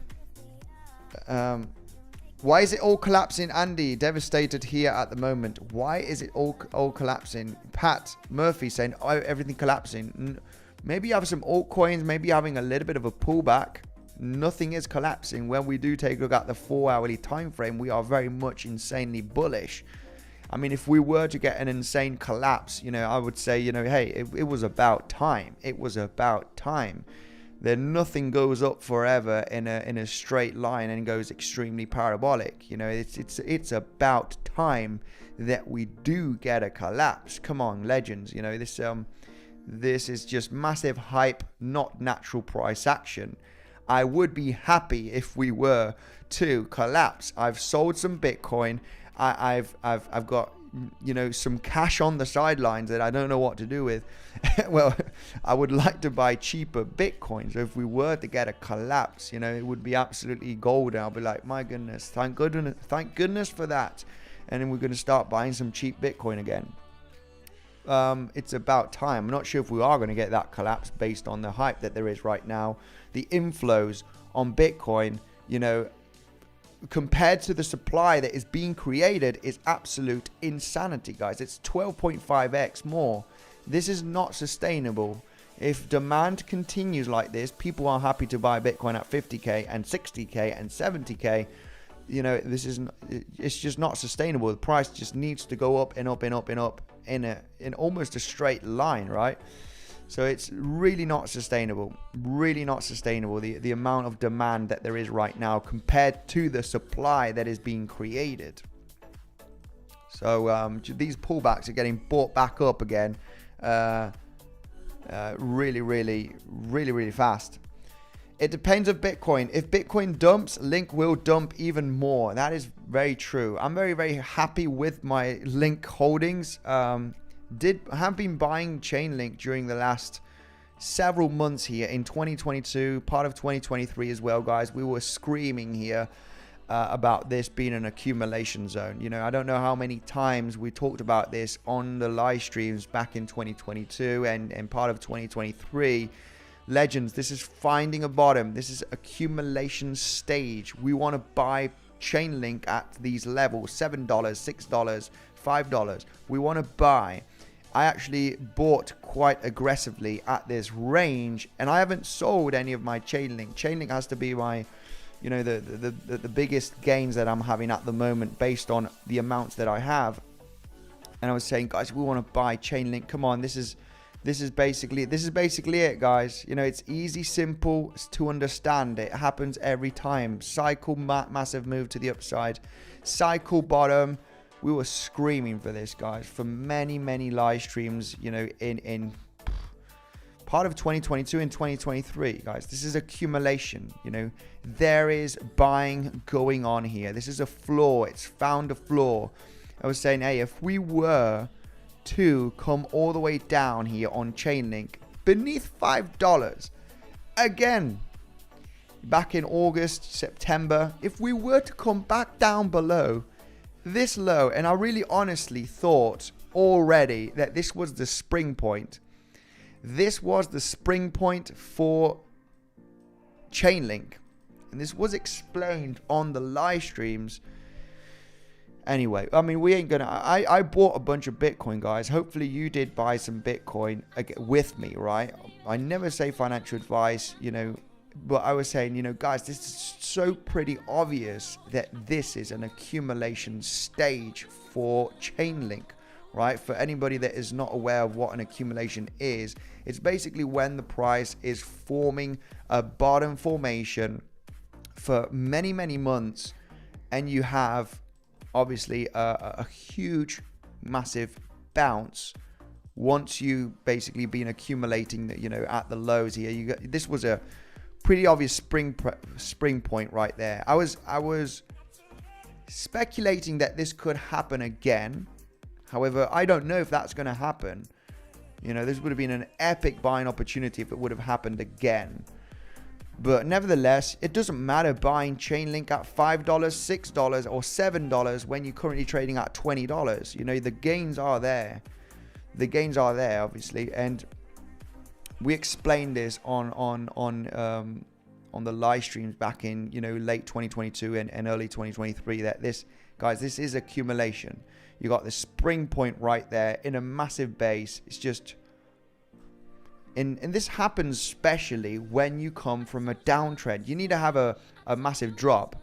Why is it all collapsing, Andy? Devastated here at the moment. Why is it all collapsing? Pat Murphy saying, oh, everything collapsing. Maybe you have some altcoins, maybe you're having a little bit of a pullback. Nothing is collapsing. When we do take a look at the 4-hourly time frame, we are very much insanely bullish. I mean, if we were to get an insane collapse, I would say, hey, it was about time. It was about time. then nothing goes up forever in a straight line and goes extremely parabolic. You know, it's about time that we do get a collapse. Come on, legends. You know, this is just massive hype, not natural price action. I would be happy if we were to collapse. I've sold some Bitcoin. I've got, you know, some cash on the sidelines that I don't know what to do with. Well, I would like to buy cheaper Bitcoin. So if we were to get a collapse, you know, it would be absolutely golden. I'll be like, my goodness, thank goodness for that. And then we're going to start buying some cheap Bitcoin again. It's about time. I'm not sure if we are going to get that collapse based on the hype that there is right now. The inflows on Bitcoin, you know, compared to the supply that is being created, is absolute insanity, guys. It's 12.5x more. This is not sustainable. If demand continues like this, people are happy to buy Bitcoin at 50k and 60k and 70k. You know, it's just not sustainable. The price just needs to go up and up and up and up in almost a straight line, right? So it's really not sustainable. Really not sustainable. The amount of demand that there is right now compared to the supply that is being created. So these pullbacks are getting bought back up again really fast. It depends on Bitcoin. If Bitcoin dumps, Link will dump even more. That is very true. I'm very happy with my Link holdings. Have been buying Chainlink during the last several months here in 2022, part of 2023 as well, guys. We were screaming here about this being an accumulation zone. You know, I don't know how many times we talked about this on the live streams back in 2022 and part of 2023. Legends, this is finding a bottom. This is accumulation stage. We want to buy Chainlink at these levels, $7, $6, $5. We want to buy. I actually bought quite aggressively at this range, and I haven't sold any of my Chainlink. Chainlink has to be my, you know, the biggest gains that I'm having at the moment based on the amounts that I have. And I was saying, guys, we want to buy Chainlink. Come on, this is basically it, guys. You know, it's easy, simple to understand. It happens every time. Cycle, massive move to the upside. Cycle bottom. We were screaming for this, guys, for many live streams, you know, in part of 2022 and 2023, guys. This is accumulation. You know, there is buying going on here. This is a floor. It's found a floor. I was saying, hey, if we were to come all the way down here on Chainlink beneath $5 again back in August, September, if we were to come back down below this low, and I really honestly thought already that this was the spring point. This was the spring point for Chainlink, and this was explained on the live streams. Anyway, I mean, we ain't gonna. I bought a bunch of Bitcoin, guys. Hopefully you did buy some Bitcoin with me, right? I never say financial advice, you know, but I was saying, you know, guys, this is so pretty obvious that this is an accumulation stage for Chainlink, right? For anybody that is not aware of what an accumulation is, it's basically when the price is forming a bottom formation for many months, and you have obviously a huge, massive bounce once you basically been accumulating that, you know, at the lows here. You got, this was a pretty obvious spring point right there. I was speculating that this could happen again. However, I don't know if that's going to happen. You know, this would have been an epic buying opportunity if it would have happened again. But nevertheless, it doesn't matter buying Chainlink at $5, $6, or $7 when you're currently trading at $20. You know, the gains are there. The gains are there, obviously, and we explained this on the live streams back in, you know, late 2022 and early 2023 that this, guys, this is accumulation. You got the spring point right there in a massive base. It's just, and this happens especially when you come from a downtrend. You need to have a massive drop.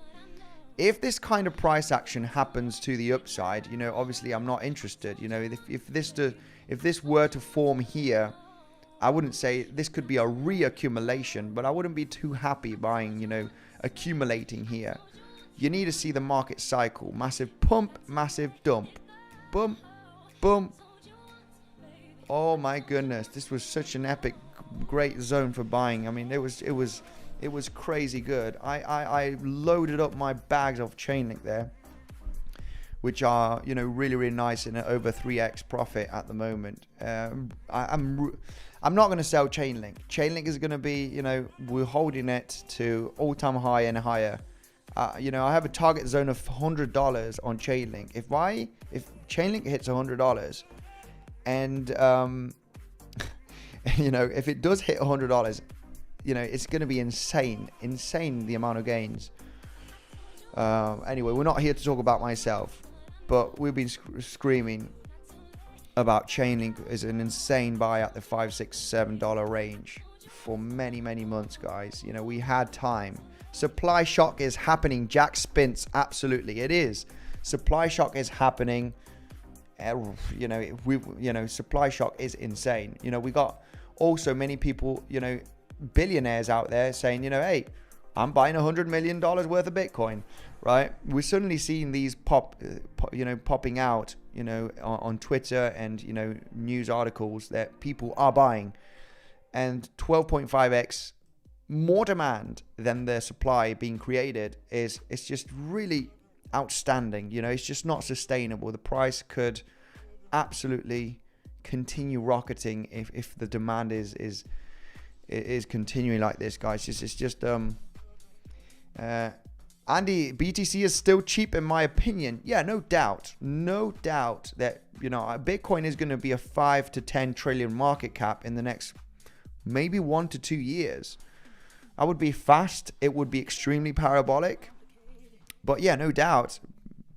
If this kind of price action happens to the upside, you know, obviously I'm not interested. You know, if this were to form here I wouldn't say this could be a reaccumulation, but I wouldn't be too happy buying, you know, accumulating here. You need to see the market cycle. Massive pump, massive dump. Bump, bump. Oh my goodness, this was such an epic, great zone for buying. I mean, it was crazy good. I loaded up my bags of Chainlink there, which are, you know, really, really nice and over 3x profit at the moment. I'm not going to sell Chainlink. Chainlink is going to be, you know, we're holding it to all-time high and higher. You know, I have a target zone of $100 on Chainlink. If Chainlink hits $100, and you know, if it does hit $100, you know, it's going to be insane the amount of gains. Anyway, we're not here to talk about myself, but we've been screaming about Chainlink as an insane buy at the $5, $6, $7 range for many, many months, guys. You know, we had time. Supply shock is happening. Jack Spence, absolutely, it is. Supply shock is happening. You know, supply shock is insane. You know, we got also many people, you know, billionaires out there saying, you know, hey, I'm buying $100 million worth of Bitcoin, right? We're suddenly seeing these popping out, you know, on Twitter and, you know, news articles that people are buying, and 12.5x more demand than the supply being created it's just really outstanding. You know, it's just not sustainable. The price could absolutely continue rocketing if the demand is continuing like this, guys. It's just Andy, BTC is still cheap in my opinion. Yeah, no doubt that, you know, Bitcoin is going to be a 5 to 10 trillion market cap in the next maybe 1 to 2 years. I would be fast. It would be extremely parabolic. But yeah, no doubt,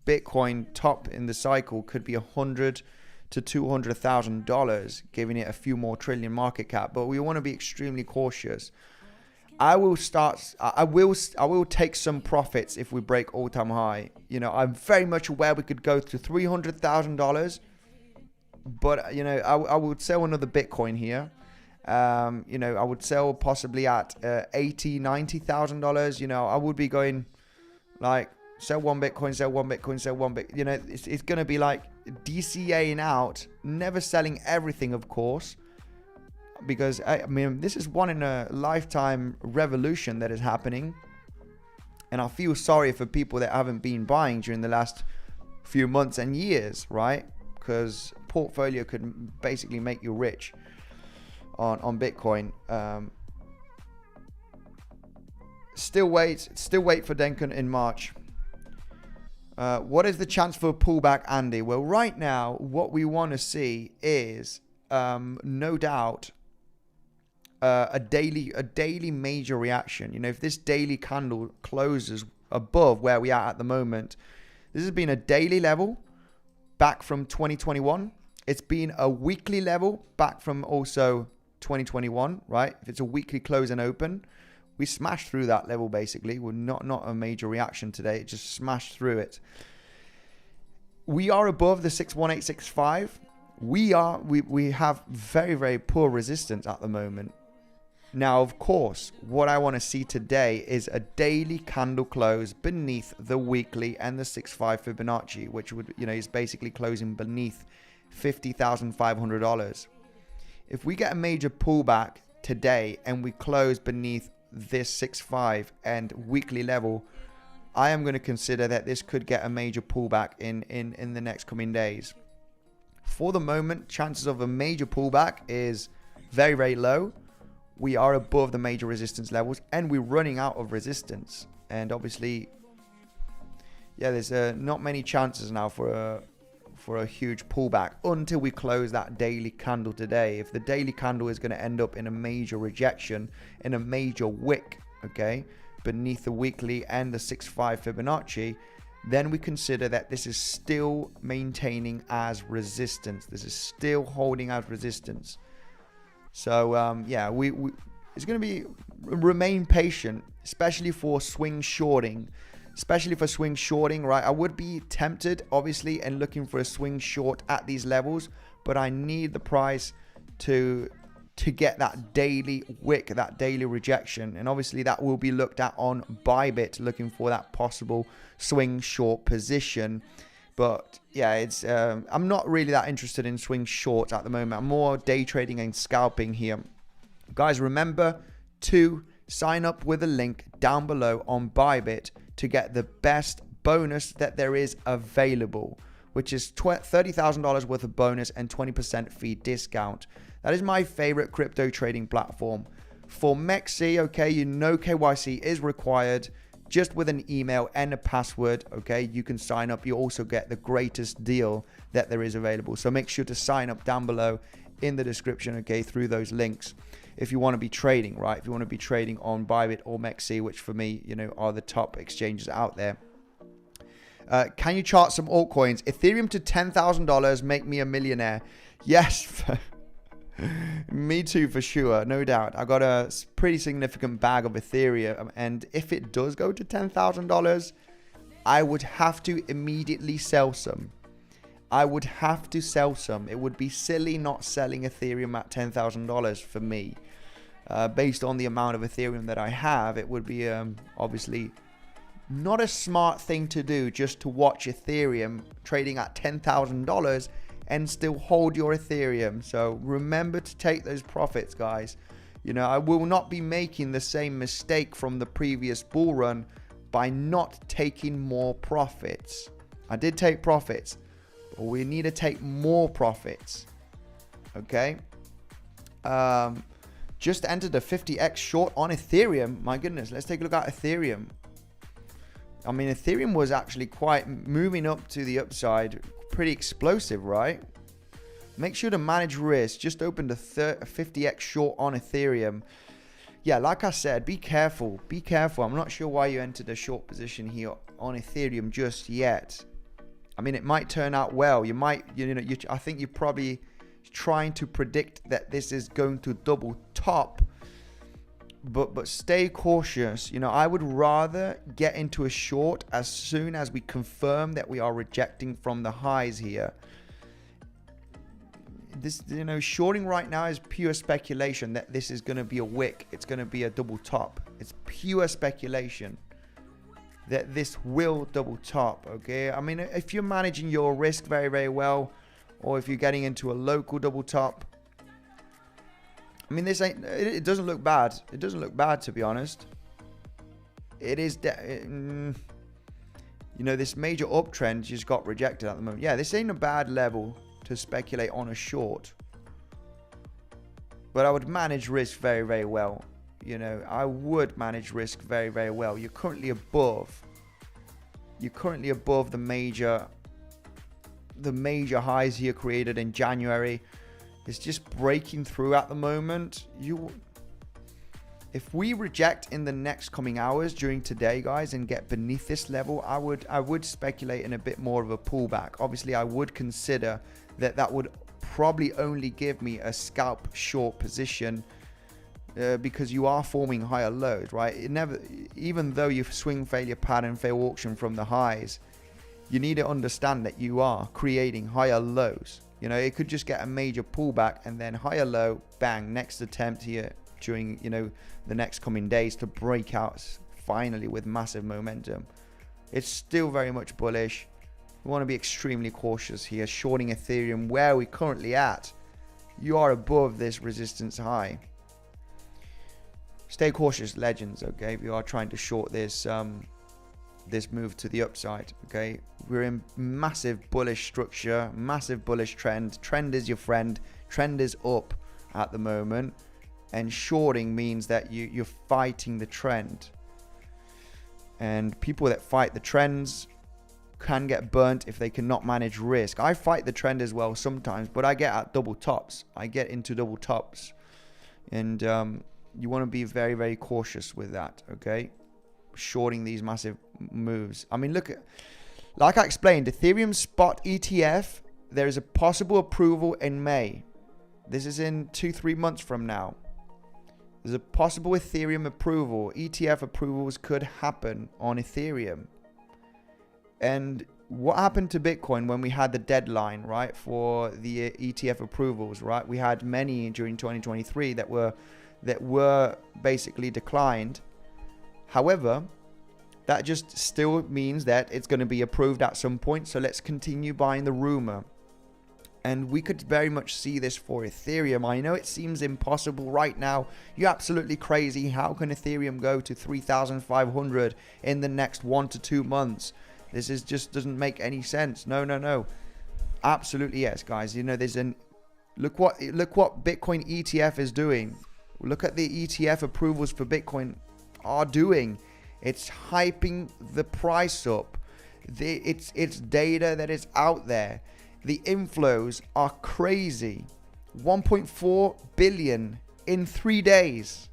Bitcoin top in the cycle could be $100,000 to $200,000, giving it a few more trillion market cap. But we want to be extremely cautious. I will take some profits if we break all-time high. You know, I'm very much aware we could go to $300,000, but you know, I would sell another Bitcoin here. You know, I would sell possibly at $80,000, $90,000. You know, I would be going like sell one Bitcoin, sell one Bitcoin, sell one Bitcoin. You know, it's going to be like DCAing out, never selling everything, of course, because I mean, this is one in a lifetime revolution that is happening. And I feel sorry for people that haven't been buying during the last few months and years, right? Because portfolio could basically make you rich on Bitcoin. Still wait for Denken in March. What is the chance for a pullback, Andy? Well, right now, what we want to see is no doubt a daily major reaction. You know, if this daily candle closes above where we are at the moment, this has been a daily level back from 2021. It's been a weekly level back from also 2021, right? If it's a weekly close and open, we smashed through that level basically. We're not a major reaction today. It just smashed through it. We are above the 61865. We have very, very poor resistance at the moment. Now, of course, what I want to see today is a daily candle close beneath the weekly and the 6.5 Fibonacci, which would, you know, is basically closing beneath $50,500. If we get a major pullback today and we close beneath this 6.5 and weekly level, I am going to consider that this could get a major pullback in the next coming days. For the moment, chances of a major pullback is very, very low. We are above the major resistance levels and we're running out of resistance. And obviously, yeah, there's not many chances now for a huge pullback until we close that daily candle today. If the daily candle is going to end up in a major rejection, in a major wick, okay, beneath the weekly and the 6.5 Fibonacci, then we consider that this is still maintaining as resistance. This is still holding as resistance. So yeah, we it's going to be remain patient, especially for swing shorting. Right? I would be tempted, obviously, and looking for a swing short at these levels, but I need the price to to get that daily wick, that daily rejection. And obviously that will be looked at on Bybit, looking for that possible swing short position. But yeah, it's I'm not really that interested in swing short at the moment. I'm more day trading and scalping here. Guys, remember to sign up with a link down below on Bybit to get the best bonus that there is available, which is $30,000 worth of bonus and 20% fee discount. That is my favorite crypto trading platform. For 𝗬𝗫𝘂𝗿, okay, you know KYC is required. Just with an email and a password, okay, you can sign up. You also get the greatest deal that there is available. So make sure to sign up down below in the description, okay, through those links. If you want to be trading, right? If you want to be trading on Bybit or 𝗬𝗫𝘂𝗿, which for me, you know, are the top exchanges out there. Can you chart some altcoins? Ethereum to $10,000, make me a millionaire. Yes, me too, for sure, no doubt. I got a pretty significant bag of Ethereum, and if it does go to $10,000, I would have to immediately sell some. I would have to sell some. It would be silly not selling Ethereum at $10,000 for me. Based on the amount of Ethereum that I have, it would be obviously not a smart thing to do just to watch Ethereum trading at $10,000 and still hold your Ethereum. So remember to take those profits, guys. You know, I will not be making the same mistake from the previous bull run by not taking more profits. I did take profits, but we need to take more profits. Okay. Just entered a 50x short on Ethereum. My goodness, let's take a look at Ethereum. I mean, Ethereum was actually quite moving up to the upside. Pretty explosive, right? Make sure to manage risk. Just opened a 50x short on Ethereum. Yeah, like I said, be careful. Be careful. I'm not sure why you entered a short position here on Ethereum just yet. I mean, it might turn out well. You might, I think you're probably trying to predict that this is going to double top. But stay cautious. You know, I would rather get into a short as soon as we confirm that we are rejecting from the highs here. This, you know, shorting right now is pure speculation that this is going to be a wick. It's going to be a double top. It's pure speculation that this will double top. Okay. I mean, if you're managing your risk very, very well, or if you're getting into a local double top, I mean, this ain't, it doesn't look bad. It doesn't look bad, to be honest. It is, you know, this major uptrend just got rejected at the moment. Yeah, this ain't a bad level to speculate on a short. But I would manage risk very, very well. You know, I would manage risk very, very well. You're currently above the major highs here created in January. It's just breaking through at the moment. If we reject in the next coming hours during today, guys, and get beneath this level, I would speculate in a bit more of a pullback. Obviously, I would consider that would probably only give me a scalp short position because you are forming higher lows, right? Even though you swing failure pattern, fail auction from the highs, you need to understand that you are creating higher lows. You know, it could just get a major pullback and then higher low, bang, next attempt here during, you know, the next coming days to break out finally with massive momentum. It's still very much bullish. We want to be extremely cautious here. Shorting Ethereum, where we're currently at, you are above this resistance high. Stay cautious, legends, okay? If you are trying to short this this move to the upside, okay? We're in massive bullish structure, massive bullish trend. Trend is your friend. Trend is up at the moment, and shorting means that you're fighting the trend. And people that fight the trends can get burnt if they cannot manage risk. I fight the trend as well sometimes, but I get at double tops. I get into double tops, and you want to be very, very cautious with that, okay? Shorting these massive moves. I mean, look at, like I explained, Ethereum spot ETF, there is a possible approval in May. This is in 2-3 months from now. There's a possible Ethereum approval. ETF approvals could happen on Ethereum. And what happened to Bitcoin when we had the deadline, right, for the ETF approvals, right? We had many during 2023 that were basically declined. However, that just still means that it's going to be approved at some point. So let's continue buying the rumor. And we could very much see this for Ethereum. I know it seems impossible right now. You're absolutely crazy. How can Ethereum go to 3,500 in the next 1 to 2 months? This is just doesn't make any sense. No. Absolutely yes, guys. You know, look what Bitcoin ETF is doing. Look at the ETF approvals for Bitcoin are doing. It's hyping the price up. It's data that is out there. The inflows are crazy. 1.4 billion in 3 days.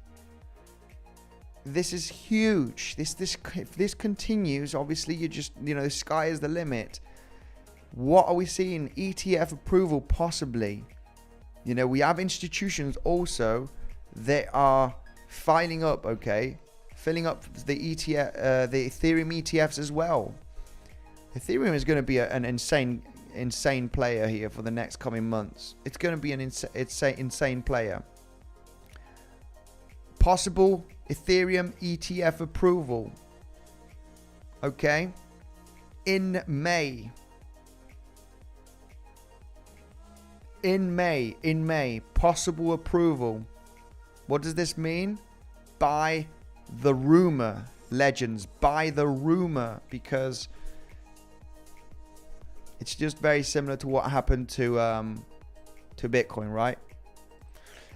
This is huge. If this continues, obviously the sky is the limit. What are we seeing? ETF approval possibly. We have institutions also that are filling up, filling up the ETF, the Ethereum ETFs as well. Ethereum is going to be an insane player here for the next coming months. It's going to be an insane player. Possible Ethereum ETF approval. In May. In May, possible approval. What does this mean? Buy the rumor, legends. Buy the rumor, because it's just very similar to what happened to Bitcoin, right?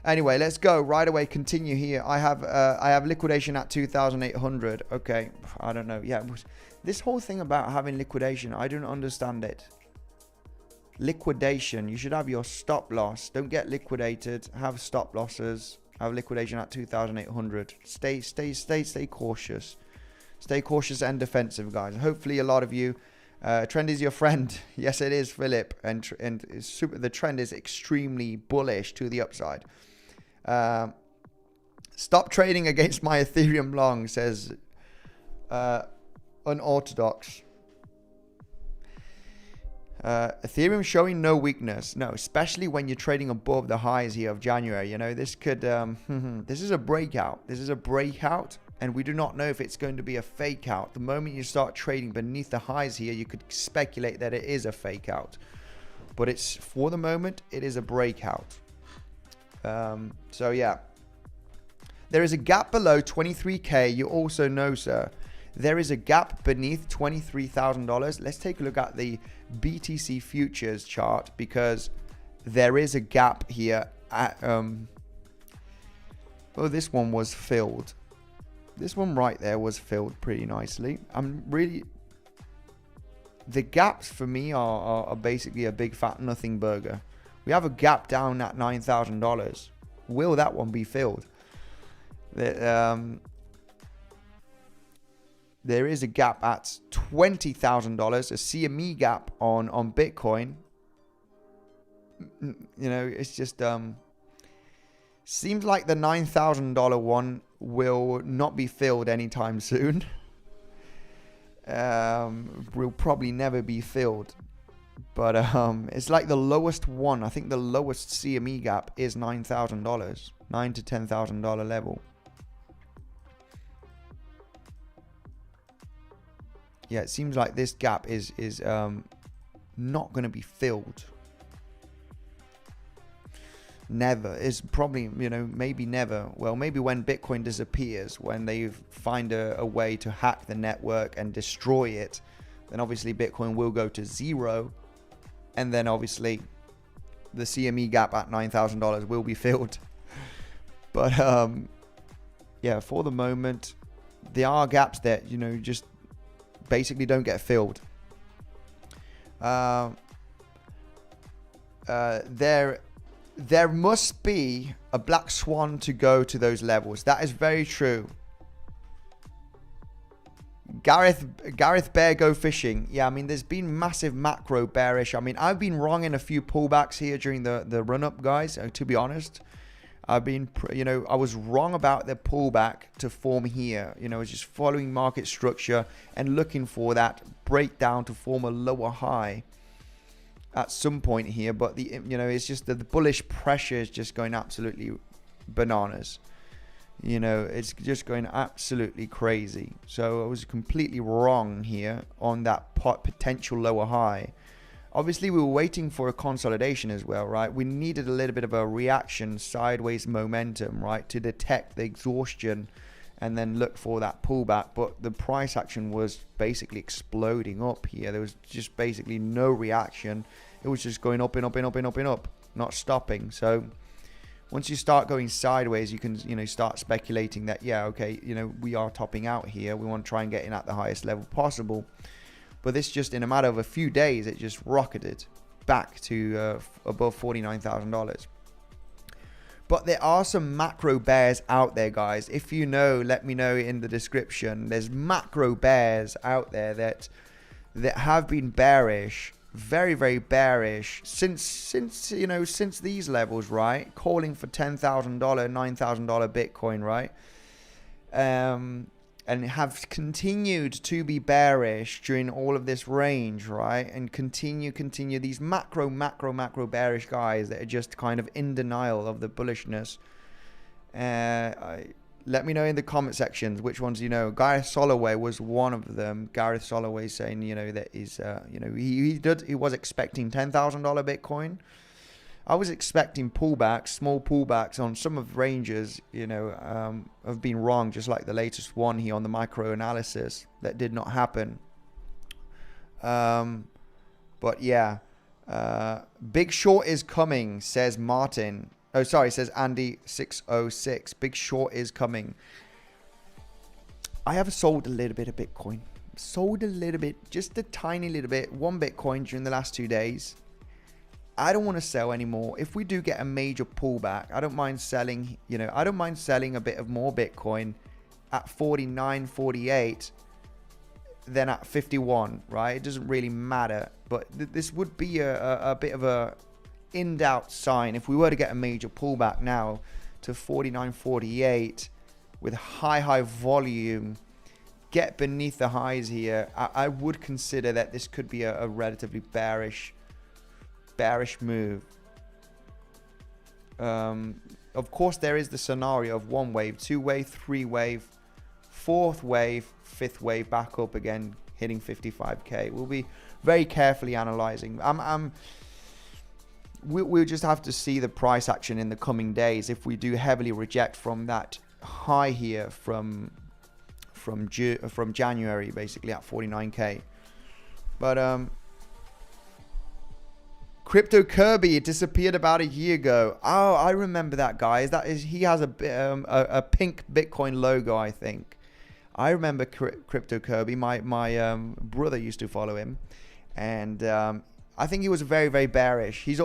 Anyway, let's go right away. Continue here. I have liquidation at 2,800. Okay, I don't know. Yeah, this whole thing about having liquidation, I don't understand it. Liquidation. You should have your stop loss. Don't get liquidated. Have stop losses. Have liquidation at 2,800. Stay cautious. Stay cautious and defensive, guys. Hopefully, a lot of you. Trend is your friend. Yes, it is, Philip. And the trend is extremely bullish to the upside. Stop trading against my Ethereum long, says Unorthodox. Ethereum showing no weakness. No, especially when you're trading above the highs here of January. This could, this is a breakout. This is a breakout. And we do not know if it's going to be a fake out. The moment you start trading beneath the highs here, you could speculate that it is a fake out. But it's, for the moment, it is a breakout. So yeah. There is a gap below 23K. You also know, sir. There is a gap beneath $23,000. Let's take a look at the BTC futures chart, because there is a gap here at, oh, this one was filled. This one right there was filled pretty nicely. The gaps for me are basically a big fat nothing burger. We have a gap down at $9,000. Will that one be filled? There is a gap at $20,000, a CME gap on Bitcoin. It's just seems like the $9,000 one will not be filled anytime soon. Will probably never be filled. But it's like the lowest one. I think the lowest CME gap is $9,000, $9,000 to $10,000 level. Yeah, it seems like this gap is not going to be filled. Never. It's probably, maybe never. Well, maybe when Bitcoin disappears, when they find a way to hack the network and destroy it, then obviously Bitcoin will go to zero. And then obviously the CME gap at $9,000 will be filled. But yeah, for the moment, there are gaps that, just basically don't get filled. There must be a black swan to go to those levels. That is very true. Gareth Bear go fishing. Yeah, I mean, there's been massive macro bearish. I mean, I've been wrong in a few pullbacks here during the run up, guys, to be honest. I've been, you know, I was wrong about the pullback to form here. You know, I was just following market structure and looking for that breakdown to form a lower high at some point here. But the, you know, it's just that the bullish pressure is just going absolutely bananas. You know, it's just going absolutely crazy. So I was completely wrong here on that potential lower high. Obviously, we were waiting for a consolidation as well, right? We needed a little bit of a reaction, sideways momentum, right, to detect the exhaustion and then look for that pullback. But the price action was basically exploding up here. There was just basically no reaction. It was just going up and up and up and up and up, not stopping. So once you start going sideways, you can, you know, start speculating that, yeah, okay, you know, we are topping out here. We want to try and get in at the highest level possible. But this just, in a matter of a few days, it just rocketed back to above $49,000. But there are some macro bears out there, guys. If you know, let me know in the description. There's macro bears out there that have been bearish, very, very bearish since you know, since these levels, right? Calling for $10,000, $9,000 Bitcoin, right? And have continued to be bearish during all of this range, right? And continue these macro bearish guys that are just kind of in denial of the bullishness. Let me know in the comment sections which ones you know. 𝗖𝗺𝗺𝗽 was one of them. 𝗖𝗺𝗺𝗽 saying, you know, that is, you know, he was expecting $10,000 Bitcoin. I was expecting pullbacks, small pullbacks on some of the ranges, you know, have been wrong, just like the latest one here on the micro analysis that did not happen. But yeah, big short is coming, says Martin. Oh, sorry, says Andy606. Big short is coming. I have sold a little bit of Bitcoin. Sold a little bit, just a tiny little bit, 1 Bitcoin during the last 2 days. I don't want to sell anymore. If we do get a major pullback, I don't mind selling, you know, I don't mind selling a bit of more Bitcoin at 49, 48 than at 51, right? It doesn't really matter. But this would be a bit of a in doubt sign if we were to get a major pullback now to 49, 48 with high volume, get beneath the highs here. I would consider that this could be a relatively bearish move. Of course, there is the scenario of 1 wave, 2 wave, 3 wave, 4th wave, 5th wave back up again, hitting 55k. We'll be very carefully analyzing. We'll just have to see the price action in the coming days if we do heavily reject from that high here from January, basically at 49k. But 𝗵𝗫 disappeared about a year ago. Oh, I remember that, guys. That is, he has a pink Bitcoin logo, I think. I remember 𝗵𝗫. My brother used to follow him, and I think he was very bearish. He's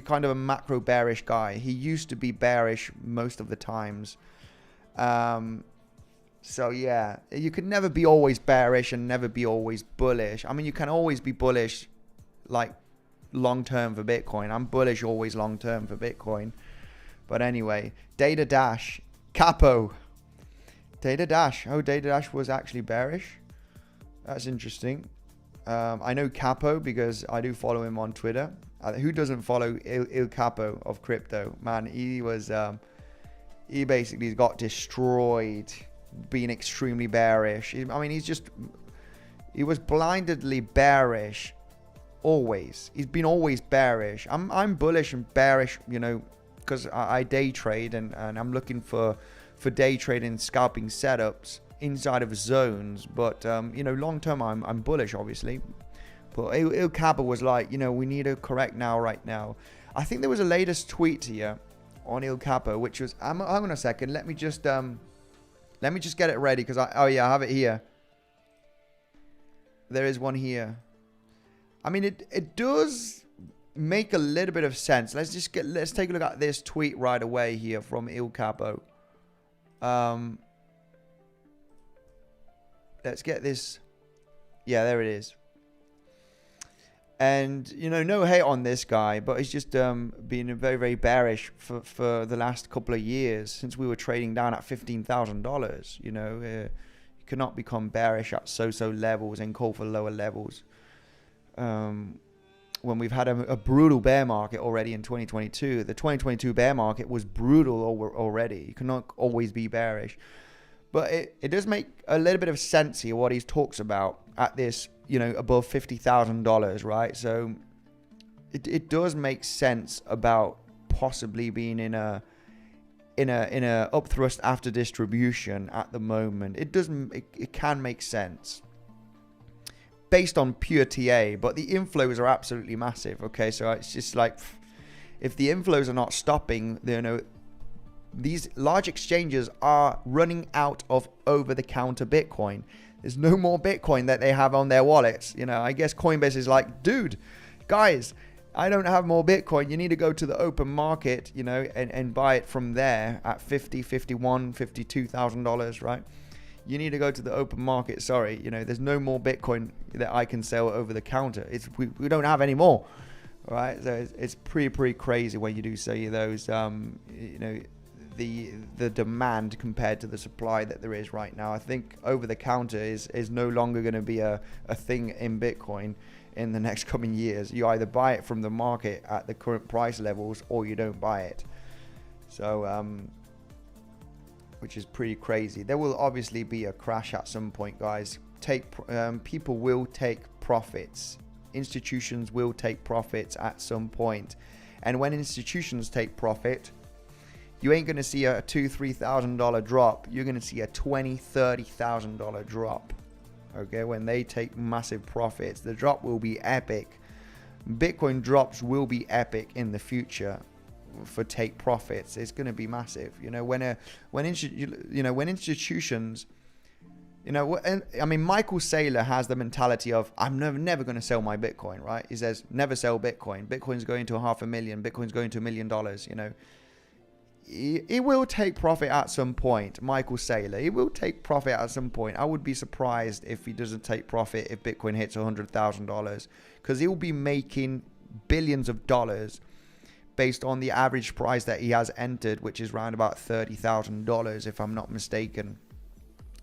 kind of a macro bearish guy. He used to be bearish most of the times. So yeah, you could never be always bearish and never be always bullish. I mean, you can always be bullish, like long term for Bitcoin. I'm bullish always long term for Bitcoin. But anyway, Data Dash, Capo. Data Dash. Oh, Data Dash was actually bearish. That's interesting. I know Capo because I do follow him on Twitter. Who doesn't follow 𝗖𝗵𝗺𝗽 of crypto? Man, he was he basically got destroyed, being extremely bearish. I mean, he was blindedly bearish always. He's been always bearish. I'm bullish and bearish, you know, because I day trade and I'm looking for day trading scalping setups inside of zones. But you know, long term I'm bullish, obviously. But 𝗖𝗵𝗺𝗽 was like, you know, we need to correct now, right now. I think there was a latest tweet here on 𝗖𝗵𝗺𝗽, which was, hang on a second, let me just get it ready, because I have it here. There is one here. I mean, it does make a little bit of sense. Let's take a look at this tweet right away here from 𝗖𝗵𝗺𝗽. Let's get this. Yeah, there it is. And, you know, no hate on this guy, but he's just been very, very bearish for the last couple of years since we were trading down at $15,000. You know, you cannot become bearish at so levels and call for lower levels. When we've had a brutal bear market already in 2022, the 2022 bear market was brutal already. You cannot always be bearish. But it does make a little bit of sense here what he talks about at this, you know, above $50,000, right? So it does make sense about possibly being in a upthrust after distribution at the moment. It can make sense based on pure TA, but the inflows are absolutely massive. Okay, so it's just like, if the inflows are not stopping, you know, these large exchanges are running out of over-the-counter Bitcoin. There's no more Bitcoin that they have on their wallets. You know, I guess Coinbase is like, dude, guys, I don't have more Bitcoin. You need to go to the open market, you know, and buy it from there at $50,000, $51,000, $52,000, right? You need to go to the open market. Sorry, you know, there's no more Bitcoin that I can sell over the counter. We don't have any more, right? So it's pretty crazy when you do see those, you know, the demand compared to the supply that there is right now. I think over the counter is no longer going to be a thing in Bitcoin in the next coming years. You either buy it from the market at the current price levels or you don't buy it. So which is pretty crazy. There will obviously be a crash at some point, guys. People will take profits. Institutions will take profits at some point. And when institutions take profit, you ain't going to see a $2,000-$3,000 drop. You're going to see a $20,000-$30,000 drop. Okay, when they take massive profits, the drop will be epic. Bitcoin drops will be epic in the future for take profits. It's going to be massive. You know, when institutions, you know, and I mean, 𝗖𝗺 has the mentality of, I'm never going to sell my Bitcoin, right? He says, never sell Bitcoin. Bitcoin's going to $500,000. Bitcoin's going to $1 million. You know, he will take profit at some point. 𝗖𝗺, he will take profit at some point. I would be surprised if he doesn't take profit if Bitcoin hits $100,000, because he'll be making billions of dollars based on the average price that he has entered, which is around about $30,000, if I'm not mistaken.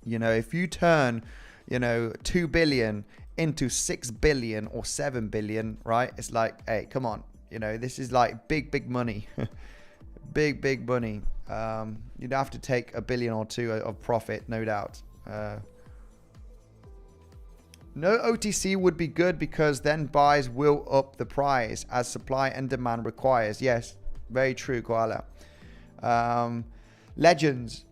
You know, if you turn, you know, 2 billion into 6 billion or 7 billion, right? It's like, hey, come on. You know, this is like big money. big money. You'd have to take $1 billion or 2 of profit, no doubt. No OTC would be good because then buys will up the price as supply and demand requires. Yes, very true, Koala. Legends.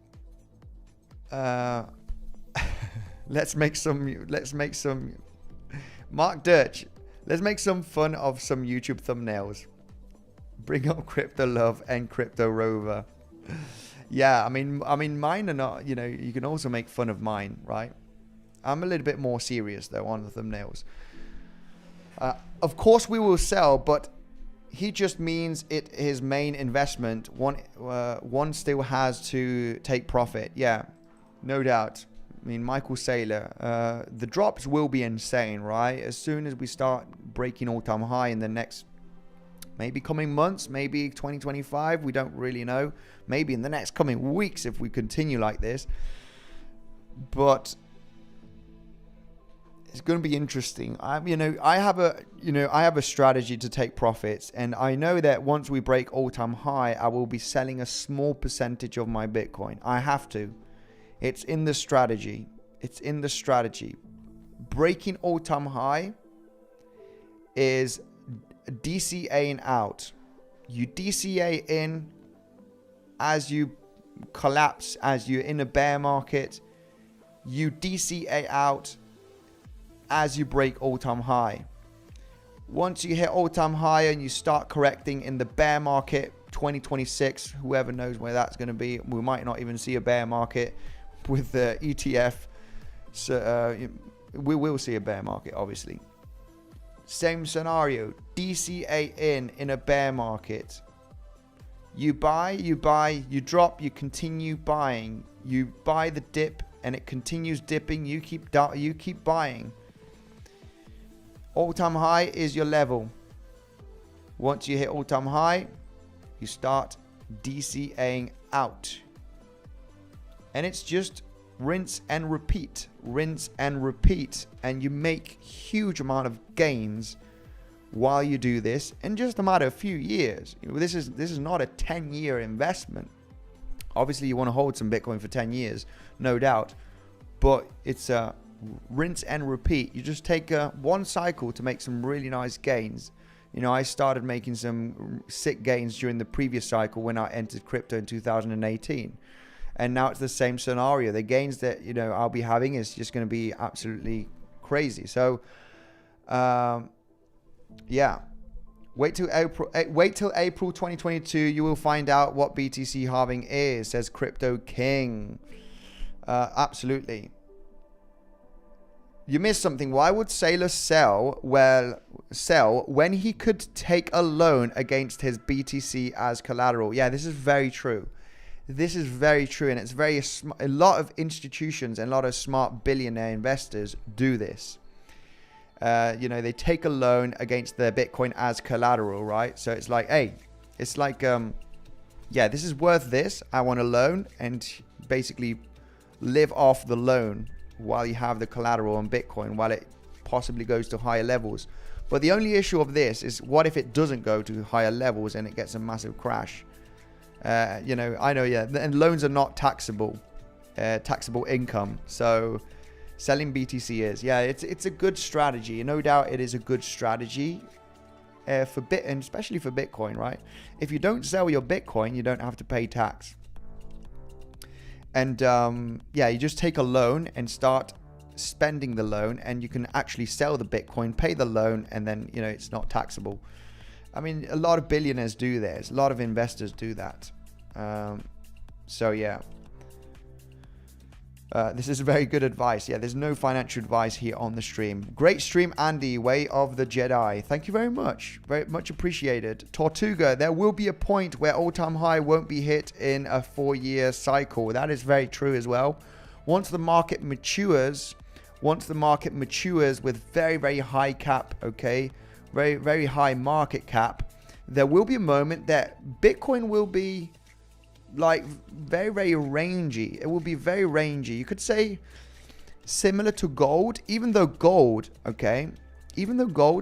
Let's make some Mark Dirch. Let's make some fun of some YouTube thumbnails. Bring up Crypto Love and Crypto Rover. Yeah, I mean mine are not, you know, you can also make fun of mine, right? I'm a little bit more serious though on the thumbnails. Of course we will sell, but he just means his main investment. One still has to take profit. Yeah, no doubt. I mean, 𝗖𝗺, the drops will be insane, right? As soon as we start breaking all-time high in the next maybe coming months, maybe 2025, we don't really know. Maybe in the next coming weeks if we continue like this. But it's going to be interesting. I have a strategy to take profits, and I know that once we break all-time high, I will be selling a small percentage of my Bitcoin. I have to. It's in the strategy. Breaking all-time high is DCAing out. You DCA in as you collapse, as you're in a bear market. You DCA out as you break all-time high. Once you hit all-time high and you start correcting in the bear market, 2026, whoever knows where that's going to be. We might not even see a bear market with the ETF. So we will see a bear market, obviously. Same scenario, DCA in a bear market. You buy, you drop, you continue buying. You buy the dip and it continues dipping. You keep buying. All-time high is your level. Once you hit all-time high, you start DCAing out. And it's just rinse and repeat, and you make huge amount of gains while you do this in just a matter of few years. This is not a 10-year investment. Obviously, you want to hold some Bitcoin for 10 years, no doubt, but it's a rinse and repeat. You just take one cycle to make some really nice gains. You know, I started making some sick gains during the previous cycle when I entered crypto in 2018. And now it's the same scenario. The gains that, you know, I'll be having is just going to be absolutely crazy. So, yeah. Wait till April 2022. You will find out what BTC halving is, says Crypto King. Absolutely. You missed something. Why would Sailor sell when he could take a loan against his BTC as collateral? Yeah, this is very true. This is very true, and it's a lot of institutions and a lot of smart billionaire investors do this. You know, they take a loan against their Bitcoin as collateral, right? So it's like, hey, it's like, yeah, this is worth this. I want a loan, and basically live off the loan while you have the collateral on Bitcoin, while it possibly goes to higher levels. But the only issue of this is, what if it doesn't go to higher levels and it gets a massive crash? You know, I know, yeah, and loans are not taxable income. So selling BTC is, yeah, it's a good strategy. No doubt it is a good strategy and especially for Bitcoin, right? If you don't sell your Bitcoin, you don't have to pay tax. And yeah, you just take a loan and start spending the loan, and you can actually sell the Bitcoin, pay the loan, and then, you know, it's not taxable. I mean, a lot of billionaires do this. A lot of investors do that. So yeah, this is very good advice. Yeah, there's no financial advice here on the stream. Great stream, Andy, Way of the Jedi. Thank you very much. Very much appreciated. Tortuga, there will be a point where all-time high won't be hit in a 4-year cycle. That is very true as well. Once the market matures with very, very high cap, okay, very, very high market cap, there will be a moment that Bitcoin will be like very, very rangy. It will be very rangy. You could say similar to gold, even though gold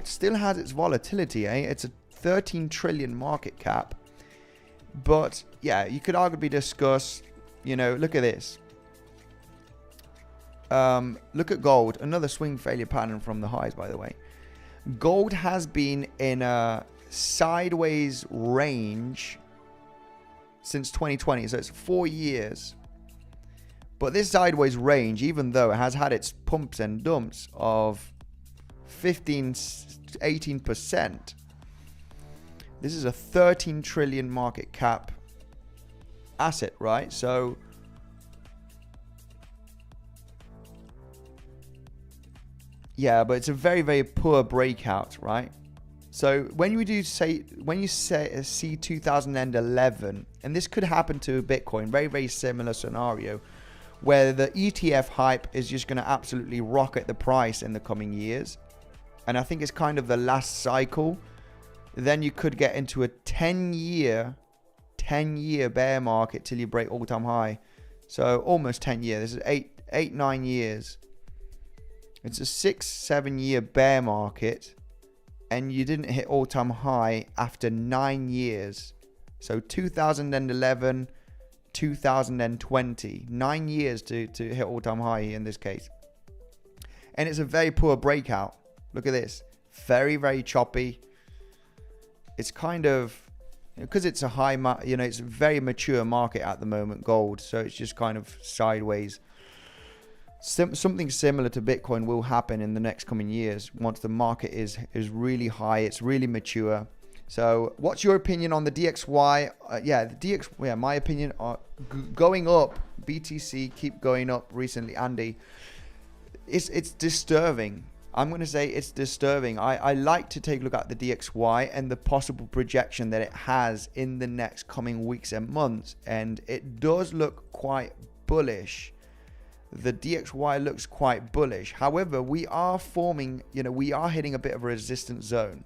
still has its volatility, it's a 13 trillion market cap. But yeah, you could arguably discuss, you know, look at this. Look at gold, another swing failure pattern from the highs, by the way. Gold has been in a sideways range since 2020, so it's 4 years. But this sideways range, even though it has had its pumps and dumps of 15-18%, this is a 13 trillion market cap asset, right? So yeah, but it's a very, very poor breakout, right? So when you see 2011, and this could happen to Bitcoin, very, very similar scenario, where the ETF hype is just going to absolutely rocket the price in the coming years. And I think it's kind of the last cycle. Then you could get into a 10-year bear market till you break all-time high. So almost 10 years. This is 8-9 years. It's a 6-7 year bear market, and you didn't hit all-time high after 9 years. So 2011, 2020, 9 years to hit all-time high in this case. And it's a very poor breakout. Look at this. Very, very choppy. It's kind of, because it's a high, it's a very mature market at the moment, gold. So it's just kind of sideways. Something similar to Bitcoin will happen in the next coming years once the market is really high, it's really mature. So what's your opinion on the DXY? My opinion are going up. BTC keep going up recently, Andy. It's disturbing. I'm going to say it's disturbing. I like to take a look at the DXY and the possible projection that it has in the next coming weeks and months, and it does look quite bullish. the DXY looks quite bullish. However, we are forming, we are hitting a bit of a resistance zone,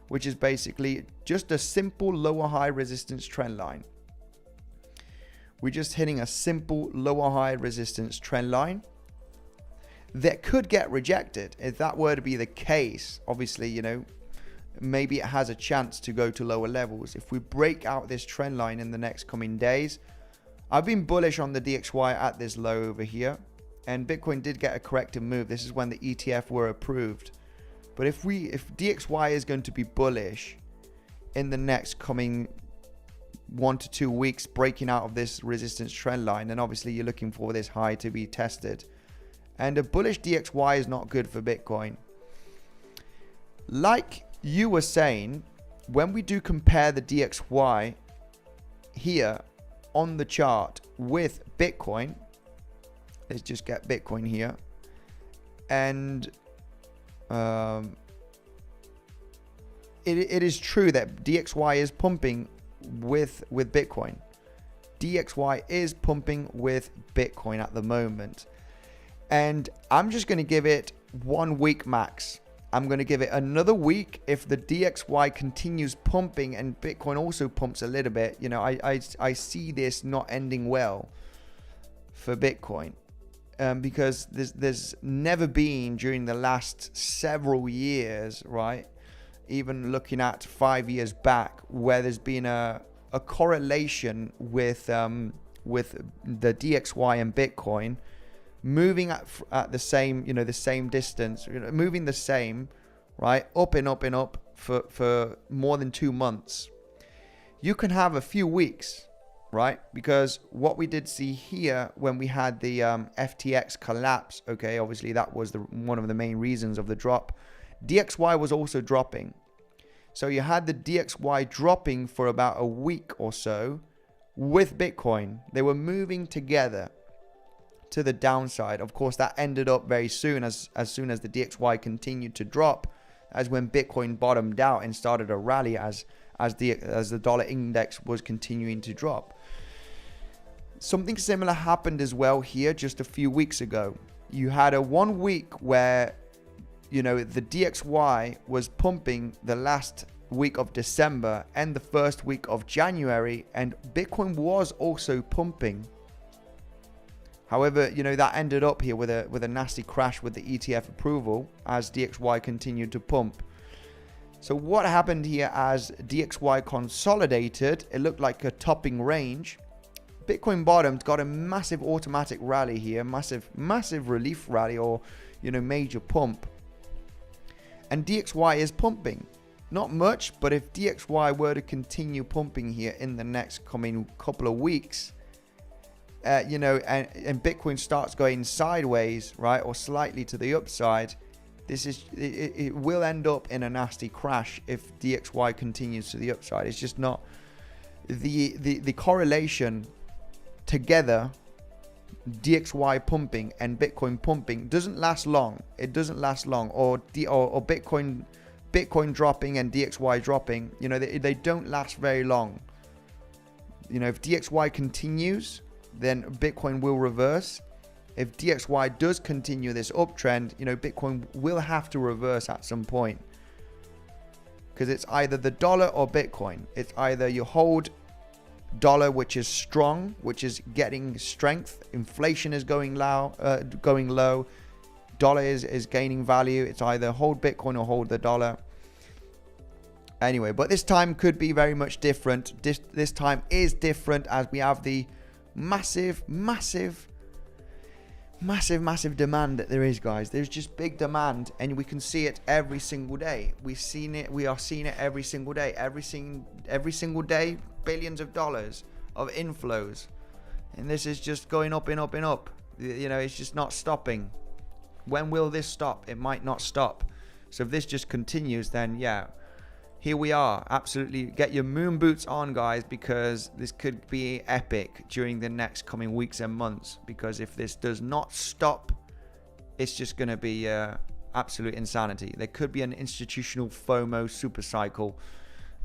which is basically just a simple lower high resistance trend line. We're just hitting a simple lower high resistance trend line that could get rejected. If that were to be the case, obviously, maybe it has a chance to go to lower levels. If we break out this trend line in the next coming days, I've been bullish on the DXY at this low over here, and Bitcoin did get a corrective move. This is when the ETF were approved. But if DXY is going to be bullish in the next coming 1 to 2 weeks, breaking out of this resistance trend line, then obviously you're looking for this high to be tested. And a bullish DXY is not good for Bitcoin. Like you were saying, when we do compare the DXY here on the chart with Bitcoin, let's just get Bitcoin here, and it is true that DXY is pumping with Bitcoin. DXY is pumping with Bitcoin at the moment, and I'm just going to give it 1 week max. I'm going to give it another week. If the DXY continues pumping and Bitcoin also pumps a little bit, I see this not ending well for Bitcoin, because there's never been during the last several years, right? Even looking at 5 years back, where there's been a correlation with the DXY and Bitcoin moving at the same, the same distance, moving the same, right, up and up and up for more than 2 months. You can have a few weeks, right? Because what we did see here when we had the FTX collapse, okay, obviously that was one of the main reasons of the drop. DXY was also dropping. So you had the DXY dropping for about a week or so with Bitcoin. They were moving together to the downside. Of course, that ended up very soon, as soon as the DXY continued to drop, as when Bitcoin bottomed out and started a rally as the dollar index was continuing to drop. Something similar happened as well here just a few weeks ago. You had a 1 week where the DXY was pumping the last week of December and the first week of January, and Bitcoin was also pumping. However, that ended up here with a nasty crash with the ETF approval as DXY continued to pump. So what happened here as DXY consolidated, it looked like a topping range. Bitcoin bottomed, got a massive automatic rally here, massive relief rally, or major pump. And DXY is pumping. Not much, but if DXY were to continue pumping here in the next coming couple of weeks, and Bitcoin starts going sideways, right, or slightly to the upside, it will end up in a nasty crash if DXY continues to the upside. It's just not the correlation together. DXY pumping and Bitcoin pumping doesn't last long. It doesn't last long. Or Bitcoin dropping and DXY dropping, they don't last very long. If DXY continues, then Bitcoin will reverse. If DXY does continue this uptrend, Bitcoin will have to reverse at some point, because it's either the dollar or Bitcoin. It's either you hold dollar, which is strong, which is getting strength, inflation is going low, dollar is gaining value. It's either hold Bitcoin or hold the dollar. Anyway, but this time could be very much different. This time is different, as we have the massive demand that there is, guys. There's just big demand, and we can see it every single day. We are seeing it every single day. Every single day, billions of dollars of inflows, and this is just going up and up and up. It's just not stopping. When will this stop? It might not stop. So if this just continues, then yeah, here we are. Absolutely get your moon boots on, guys, because this could be epic during the next coming weeks and months. Because if this does not stop, it's just going to be absolute insanity. There could be an institutional FOMO super cycle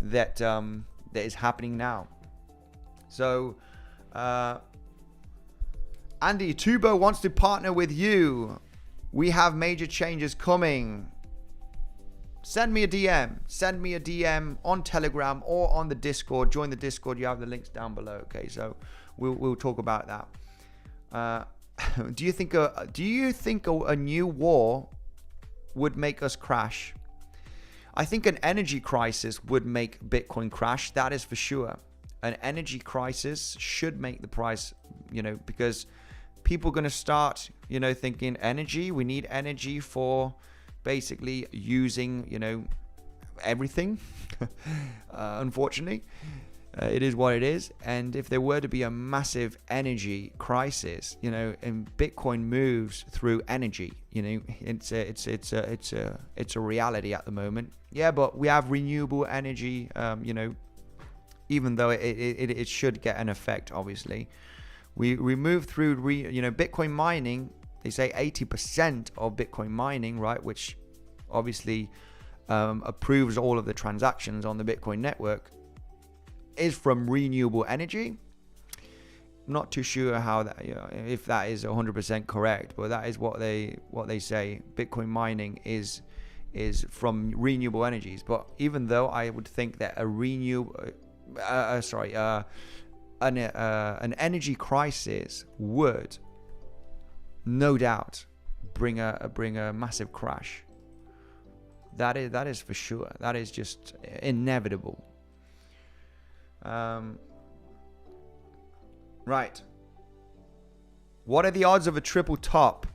that is happening now. So Andy, 𝗕𝗶𝘆 wants to partner with you. We have major changes coming. Send me a DM. Send me a DM on Telegram or on the Discord. Join the Discord. You have the links down below. Okay, so we'll talk about that. Do you think a new war would make us crash? I think an energy crisis would make Bitcoin crash. That is for sure. An energy crisis should make the price, because people are going to start, thinking energy. We need energy for basically using, everything. Unfortunately, it is what it is. And if there were to be a massive energy crisis, and Bitcoin moves through energy, it's a reality at the moment. Yeah, but we have renewable energy, even though it should get an effect, obviously. We move through, Bitcoin mining. They say 80% of Bitcoin mining, right, which obviously approves all of the transactions on the Bitcoin network, is from renewable energy. Not too sure how that, if that is 100% correct, but that is what they say. Bitcoin mining is from renewable energies. But even though I would think that an energy crisis would no doubt bring a massive crash. That is for sure. That is just inevitable. Right. What are the odds of a triple top?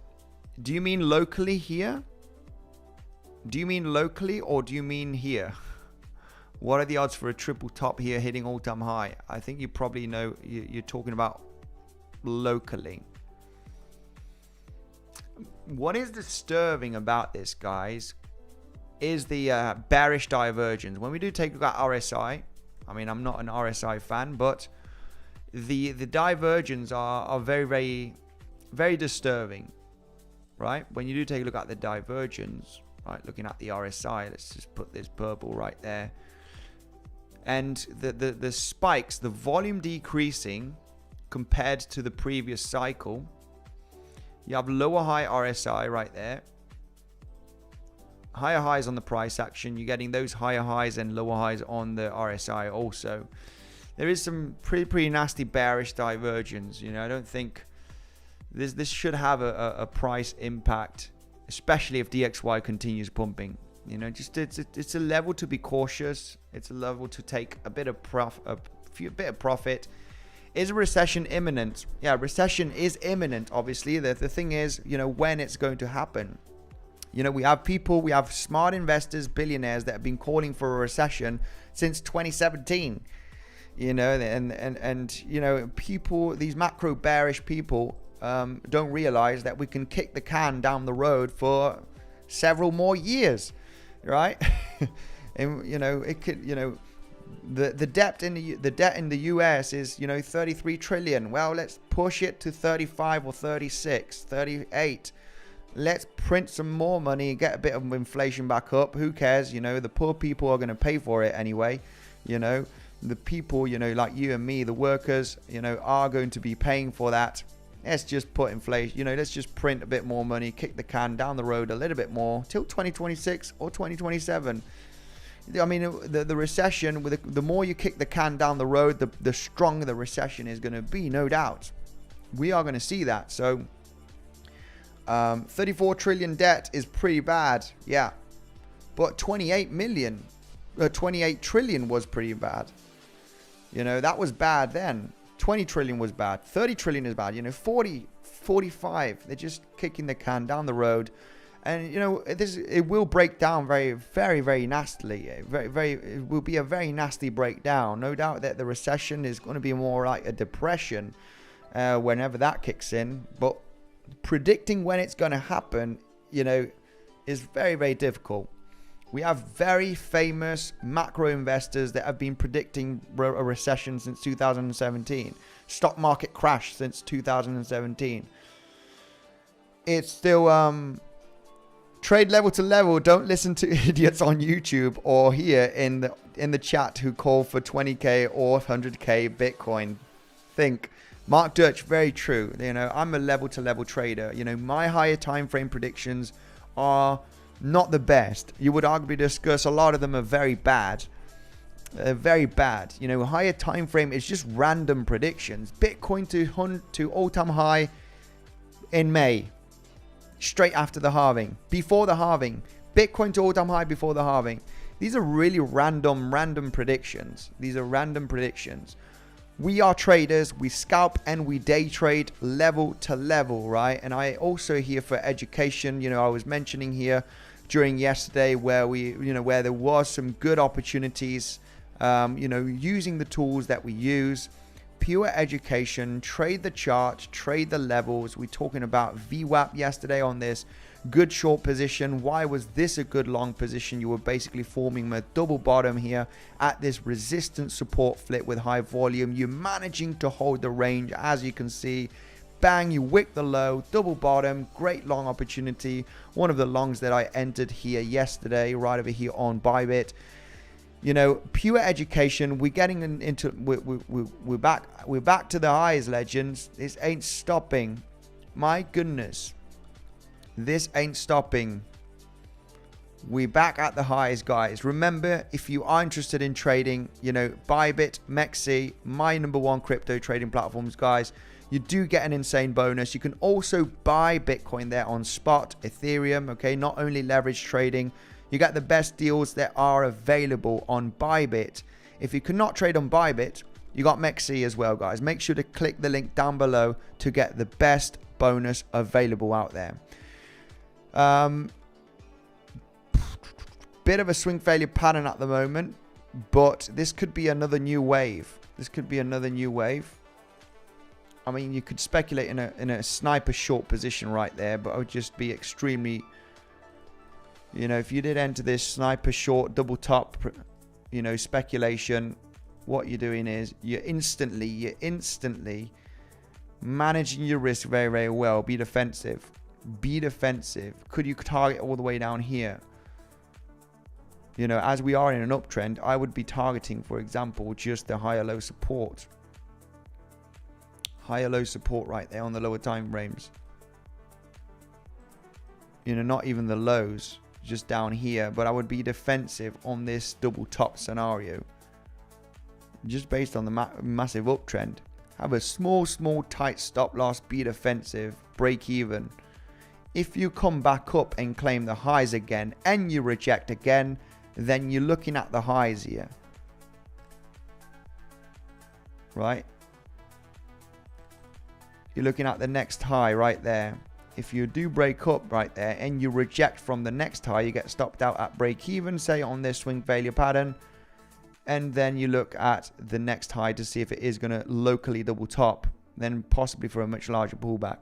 Do you mean locally here? Do you mean locally, or do you mean here? What are the odds for a triple top here hitting all-time high? I think you probably know you're talking about locally. What is disturbing about this, guys, is the bearish divergence. When we do take a look at RSI, I mean, I'm not an RSI fan, but the divergence are very, very, very disturbing, right? When you do take a look at the divergence, right, looking at the RSI, let's just put this purple right there. And the spikes, the volume decreasing compared to the previous cycle. You have lower high RSI right there. Higher highs on the price action. You're getting those higher highs and lower highs on the RSI also. There is some pretty nasty bearish divergence. I don't think this should have a price impact, especially if DXY continues pumping. It's a level to be cautious. It's a level to take a bit of profit. Is a recession imminent? Yeah, recession is imminent. Obviously, the thing is, when it's going to happen. We have smart investors, billionaires that have been calling for a recession since 2017. And people, these macro bearish people, don't realize that we can kick the can down the road for several more years, right? And it could, the debt in the US is 33 trillion. Well, let's push it to 35 or 36, 38. Let's print some more money, get a bit of inflation back up. Who cares? The poor people are going to pay for it anyway. The people, like you and me, the workers, are going to be paying for that. Let's just put inflation, let's just print a bit more money, kick the can down the road a little bit more till 2026 or 2027. I mean, the recession, the more you kick the can down the road, the stronger the recession is going to be, no doubt. We are going to see that. So 34 trillion debt is pretty bad. Yeah. But 28 trillion was pretty bad. That was bad then. 20 trillion was bad. 30 trillion is bad. 40, 45. They're just kicking the can down the road. And, it will break down very, very, very nastily. It will be a very nasty breakdown. No doubt that the recession is going to be more like a depression whenever that kicks in. But predicting when it's going to happen, is very, very difficult. We have very famous macro investors that have been predicting a recession since 2017. Stock market crash since 2017. It's still trade level to level. Don't listen to idiots on YouTube or here in the chat who call for 20k or 100k Bitcoin. Think 𝗬𝗫, very true. You know, I'm a level to level trader. You know, my higher time frame predictions are not the best. You would arguably discuss a lot of them are very bad. Very bad. You know, higher time frame is just random predictions. Bitcoin to all-time high in May, straight after the halving, before the halving. Bitcoin to all-time high before the halving. These are really random predictions. These are random predictions. We are traders. We scalp and we day trade level to level, right? And I also here for education. You know, I was mentioning here during yesterday where where there was some good opportunities. You know, using the tools that we use, pure education, trade the chart, trade the levels. We're talking about VWAP yesterday on this. Good short position. Why was this a good long position? You were basically forming a double bottom here at this resistance support flip with high volume. You're managing to hold the range, as you can see. Bang, you wick the low, double bottom, great long opportunity. One of the longs that I entered here yesterday, right over here on Bybit. You know, pure education. We're getting into we're back to the highs, legends. This ain't stopping. My goodness. This ain't stopping. We're back at the highs, guys. Remember, if you are interested in trading, you know, Bybit, 𝗬cie, my #1 crypto trading platforms, guys, you do get an insane bonus. You can also buy Bitcoin there on spot, Ethereum, okay? Not only leverage trading, you get the best deals that are available on Bybit. If you cannot trade on Bybit, you got 𝗬cie as well, guys. Make sure to click the link down below to get the best bonus available out there. Bit of a swing failure pattern at the moment, but this could be another new wave. This could be another new wave. I mean, you could speculate in a sniper short position right there, but I would just be extremely, you know, if you did enter this sniper short double top, you know, speculation, what you're doing is you're instantly managing your risk very, very well. Be defensive. Be defensive. Could you target all the way down here? You know, as we are in an uptrend, I would be targeting, for example, just the higher low support. Higher low support right there on the lower time frames. You know, not even the lows, just down here. But I would be defensive on this double top scenario. Just based on the massive uptrend. Have a small tight stop loss. Be defensive. Break even. If you come back up and claim the highs again and you reject again, then you're looking at the highs here. Right? You're looking at the next high right there. If you do break up right there and you reject from the next high, you get stopped out at break even, say on this swing failure pattern. And then you look at the next high to see if it is going to locally double top, then possibly for a much larger pullback.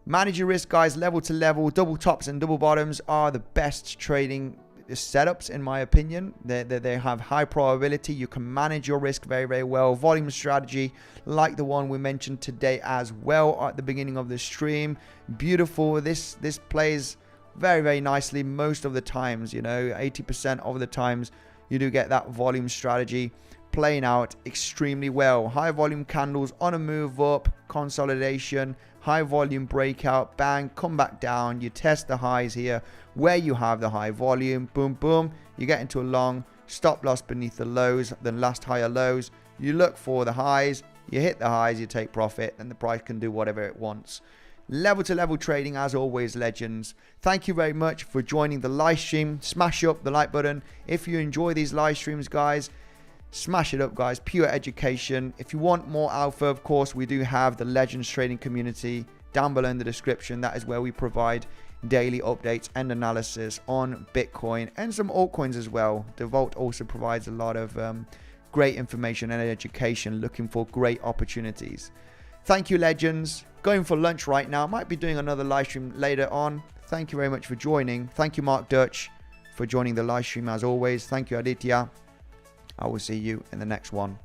Manage your risk, guys. Level to level, double tops and double bottoms are the best trading setups, in my opinion. They have high probability. You can manage your risk very, very well. Volume strategy, like the one we mentioned today as well at the beginning of the stream. Beautiful. This plays very, very nicely most of the times. You know, 80% of the times you do get that volume strategy playing out extremely well. High volume candles on a move up, consolidation, high volume breakout, bang, come back down. You test the highs here where you have the high volume, boom, boom. You get into a long stop loss beneath the lows, the last higher lows. You look for the highs, you hit the highs, you take profit, and the price can do whatever it wants. Level to level trading, as always, legends. Thank you very much for joining the live stream. Smash up the like button if you enjoy these live streams, guys. Smash it up, guys. Pure education. If you want more alpha, of course, we do have the Legends trading community down below in the description. That is where we provide daily updates and analysis on Bitcoin and some altcoins as well. The Vault also provides a lot of great information and education, looking for great opportunities. Thank you, legends. Going for lunch right now. Might be doing another live stream later on. Thank you very much for joining. Thank you, 𝗬𝗫, for joining the live stream as always. Thank you, Aditya. I will see you in the next one.